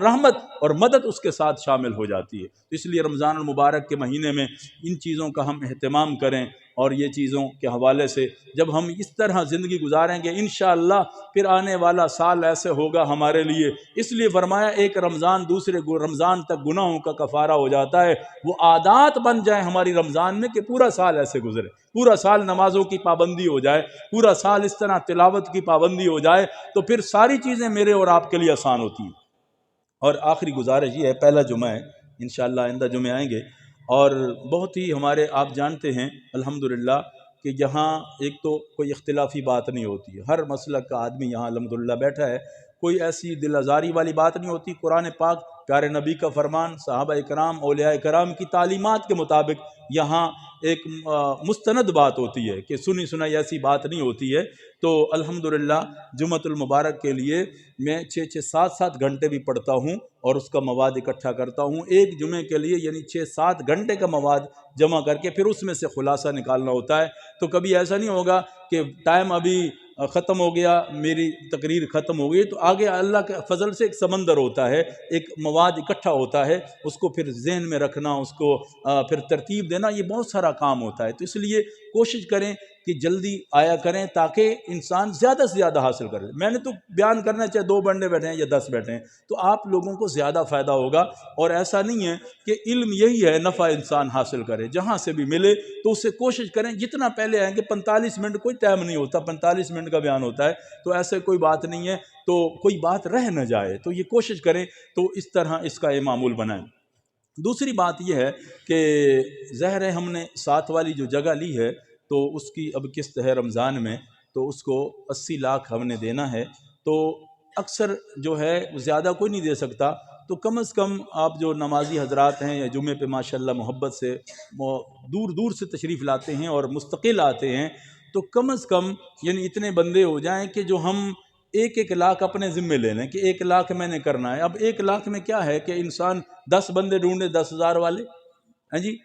رحمت اور مدد اس کے ساتھ شامل ہو جاتی ہے۔ اس لیے رمضان المبارک کے مہینے میں ان چیزوں کا ہم اہتمام کریں، اور یہ چیزوں کے حوالے سے جب ہم اس طرح زندگی گزاریں گے انشاءاللہ پھر آنے والا سال ایسے ہوگا ہمارے لیے۔ اس لیے فرمایا ایک رمضان دوسرے رمضان تک گناہوں کا کفارہ ہو جاتا ہے، وہ عادات بن جائیں ہماری رمضان میں کہ پورا سال ایسے گزرے، پورا سال نمازوں کی پابندی ہو جائے، پورا سال اس طرح تلاوت کی پابندی ہو جائے، تو پھر ساری چیزیں میرے اور آپ کے لیے آسان ہوتی ہیں۔ اور آخری گزارش یہ ہے، پہلا جمعہ ہے انشاءاللہ، آئندہ جمعے آئیں گے، اور بہت ہی ہمارے آپ جانتے ہیں الحمدللہ کہ یہاں ایک تو کوئی اختلافی بات نہیں ہوتی ہے، ہر مسلک کا آدمی یہاں الحمدللہ بیٹھا ہے، کوئی ایسی دل آزاری والی بات نہیں ہوتی۔ قرآن پاک، پیارے نبی کا فرمان، صحابہ کرام، اولیاء کرام کی تعلیمات کے مطابق یہاں ایک مستند بات ہوتی ہے کہ سنی سنائی ایسی بات نہیں ہوتی ہے۔ تو الحمدللہ جمعۃ المبارک کے لیے میں 6-6 7-7 گھنٹے بھی پڑھتا ہوں اور اس کا مواد اکٹھا کرتا ہوں، ایک جمعے کے لیے یعنی 6-7 گھنٹے کا مواد جمع کر کے پھر اس میں سے خلاصہ نکالنا ہوتا ہے۔ تو کبھی ایسا نہیں ہوگا کہ ٹائم ابھی ختم ہو گیا، میری تقریر ختم ہو گئی، تو آگے اللہ کے فضل سے ایک سمندر ہوتا ہے، ایک مواد اکٹھا ہوتا ہے، اس کو پھر ذہن میں رکھنا، اس کو پھر ترتیب دینا، یہ بہت سارا کام ہوتا ہے۔ تو اس لیے کوشش کریں کہ جلدی آیا کریں تاکہ انسان زیادہ سے زیادہ حاصل کرے۔ میں نے تو بیان کرنا چاہے 2 بندے بیٹھے ہیں یا 10 بیٹھے ہیں تو آپ لوگوں کو زیادہ فائدہ ہوگا، اور ایسا نہیں ہے کہ علم یہی ہے نفع انسان حاصل کرے، جہاں سے بھی ملے تو اس سے کوشش کریں جتنا پہلے آئیں گے۔ 45 منٹ کوئی ٹائم نہیں ہوتا، 45 منٹ کا بیان ہوتا ہے، تو ایسے کوئی بات نہیں ہے، تو کوئی بات رہ نہ جائے، تو یہ کوشش کریں تو اس طرح اس کا یہ معمول بنائیں۔ دوسری بات یہ ہے کہ ظاہر ہے ہم نے 7 والی جو جگہ لی ہے تو اس کی اب قسط ہے رمضان میں، تو اس کو 80 لاکھ ہم نے دینا ہے، تو اکثر جو ہے زیادہ کوئی نہیں دے سکتا، تو کم از کم آپ جو نمازی حضرات ہیں یا جمعے پہ ماشاءاللہ محبت سے دور دور سے تشریف لاتے ہیں اور مستقل آتے ہیں، تو کم از کم یعنی اتنے بندے ہو جائیں کہ جو ہم 1-1 لاکھ اپنے ذمے لے لیں کہ 1 لاکھ میں نے کرنا ہے۔ اب 1 لاکھ میں کیا ہے کہ انسان 10 بندے ڈھونڈے 10,000 والے، ہاں جی،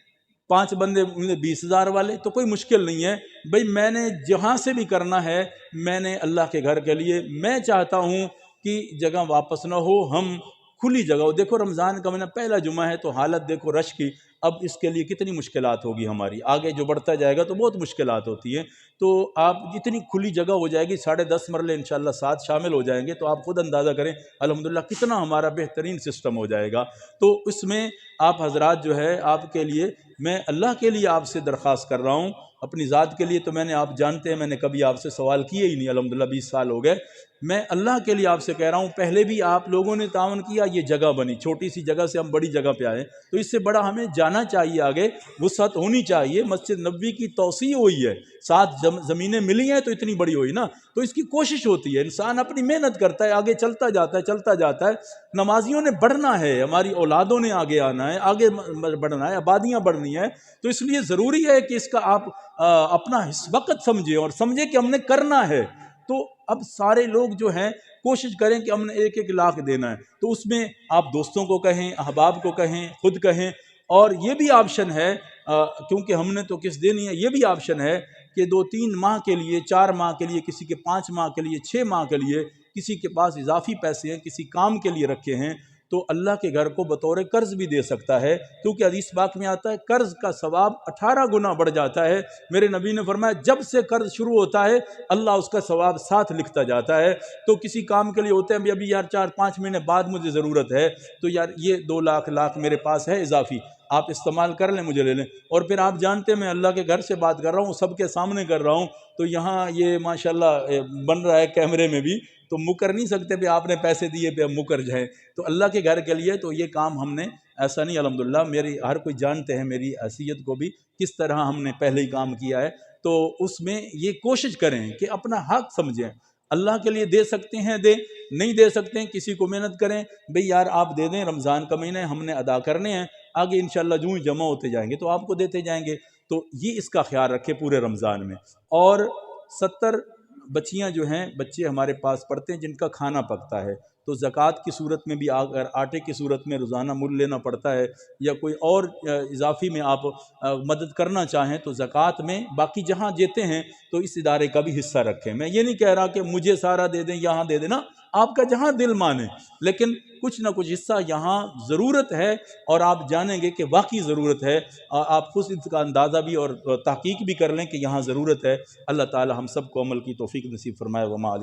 5 بندے 20,000 والے، تو کوئی مشکل نہیں ہے بھئی، میں نے جہاں سے بھی کرنا ہے، میں نے اللہ کے گھر کے لیے، میں چاہتا ہوں کہ جگہ واپس نہ ہو، ہم کھلی جگہ ہو۔ دیکھو رمضان کا مہینہ پہلا جمعہ ہے تو حالت دیکھو رش کی، اب اس کے لیے کتنی مشکلات ہوگی ہماری، آگے جو بڑھتا جائے گا تو بہت مشکلات ہوتی ہیں۔ تو آپ جتنی کھلی جگہ ہو جائے گی، 10.5 مرلے انشاءاللہ ساتھ شامل ہو جائیں گے تو آپ خود اندازہ کریں الحمدللہ کتنا ہمارا بہترین سسٹم ہو جائے گا۔ تو اس میں آپ حضرات جو ہے، آپ کے لیے میں اللہ کے لیے آپ سے درخواست کر رہا ہوں، اپنی ذات کے لیے تو میں نے، آپ جانتے ہیں میں نے کبھی آپ سے سوال کیے ہی نہیں، الحمدللہ 20 سال ہو گئے۔ میں اللہ کے لیے آپ سے کہہ رہا ہوں، پہلے بھی آپ لوگوں نے تعاون کیا، یہ جگہ بنی، چھوٹی سی جگہ سے ہم بڑی جگہ پہ آئے، تو اس سے بڑا ہمیں جانا چاہیے، آگے وسعت ہونی چاہیے۔ مسجد نبوی کی توسیع ہوئی ہے، 7 زمینیں ملی ہیں تو اتنی بڑی ہوئی نا، تو اس کی کوشش ہوتی ہے، انسان اپنی محنت کرتا ہے، آگے چلتا جاتا ہے، چلتا جاتا ہے۔ نمازیوں نے بڑھنا ہے، ہماری اولادوں نے آگے آنا ہے، آگے بڑھنا ہے، آبادیاں بڑھنی ہیں، تو اس لیے ضروری ہے کہ اس کا آپ اپنا وقت سمجھیں اور سمجھیں کہ ہم نے کرنا ہے۔ تو اب سارے لوگ جو ہیں کوشش کریں کہ ہم نے 1-1 لاکھ دینا ہے، تو اس میں آپ دوستوں کو کہیں، احباب کو کہیں، خود کہیں، اور یہ بھی آپشن ہے کیونکہ ہم نے تو کس دینی ہے، یہ بھی آپشن ہے کہ 2-3 ماہ کے لیے، 4 ماہ کے لیے، کسی کے 5 ماہ کے لیے، 6 ماہ کے لیے، کسی کے پاس اضافی پیسے ہیں، کسی کام کے لیے رکھے ہیں، تو اللہ کے گھر کو بطور قرض بھی دے سکتا ہے، کیونکہ حدیث پاک میں آتا ہے قرض کا ثواب 18 گنا بڑھ جاتا ہے۔ میرے نبی نے فرمایا جب سے قرض شروع ہوتا ہے اللہ اس کا ثواب ساتھ لکھتا جاتا ہے۔ تو کسی کام کے لیے ہوتے ہیں ابھی یار 4-5 مہینے بعد مجھے ضرورت ہے، تو یار یہ 2 لاکھ میرے پاس ہے اضافی، آپ استعمال کر لیں، مجھے لے لیں۔ اور پھر آپ جانتے ہیں میں اللہ کے گھر سے بات کر رہا ہوں، سب کے سامنے کر رہا ہوں، تو یہاں یہ ماشاءاللہ بن رہا ہے کیمرے میں بھی، تو مکر نہیں سکتے بھی آپ نے پیسے دیے پہ اب مکر جائیں۔ تو اللہ کے گھر کے لیے تو یہ کام ہم نے ایسا نہیں، الحمدللہ میری ہر کوئی جانتے ہیں میری حیثیت کو بھی، کس طرح ہم نے پہلے ہی کام کیا ہے، تو اس میں یہ کوشش کریں کہ اپنا حق سمجھیں، اللہ کے لیے دے سکتے ہیں دیں، نہیں دے سکتے ہیں کسی کو محنت کریں، بھئی یار آپ دے دیں، رمضان کا مہینہ ہے ہم نے ادا کرنے ہیں، آگے انشاءاللہ جو ہی جمع ہوتے جائیں گے تو آپ کو دیتے جائیں گے۔ تو یہ اس کا خیال رکھے پورے رمضان میں۔ اور 70 بچیاں جو ہیں، بچے ہمارے پاس پڑھتے ہیں جن کا کھانا پکتا ہے، تو زکوٰۃ کی صورت میں بھی اگر آٹے کی صورت میں روزانہ مل لینا پڑتا ہے، یا کوئی اور اضافی میں آپ مدد کرنا چاہیں تو زکوٰۃ میں باقی جہاں دیتے ہیں تو اس ادارے کا بھی حصہ رکھیں۔ میں یہ نہیں کہہ رہا کہ مجھے سارا دے دیں، یہاں دے دینا، آپ کا جہاں دل مانے، لیکن کچھ نہ کچھ حصہ یہاں ضرورت ہے، اور آپ جانیں گے کہ واقعی ضرورت ہے، آپ خود اس کا اندازہ بھی اور تحقیق بھی کر لیں کہ یہاں ضرورت ہے۔ اللہ تعالی ہم سب کو عمل کی توفیق نصیب فرمائے۔ وما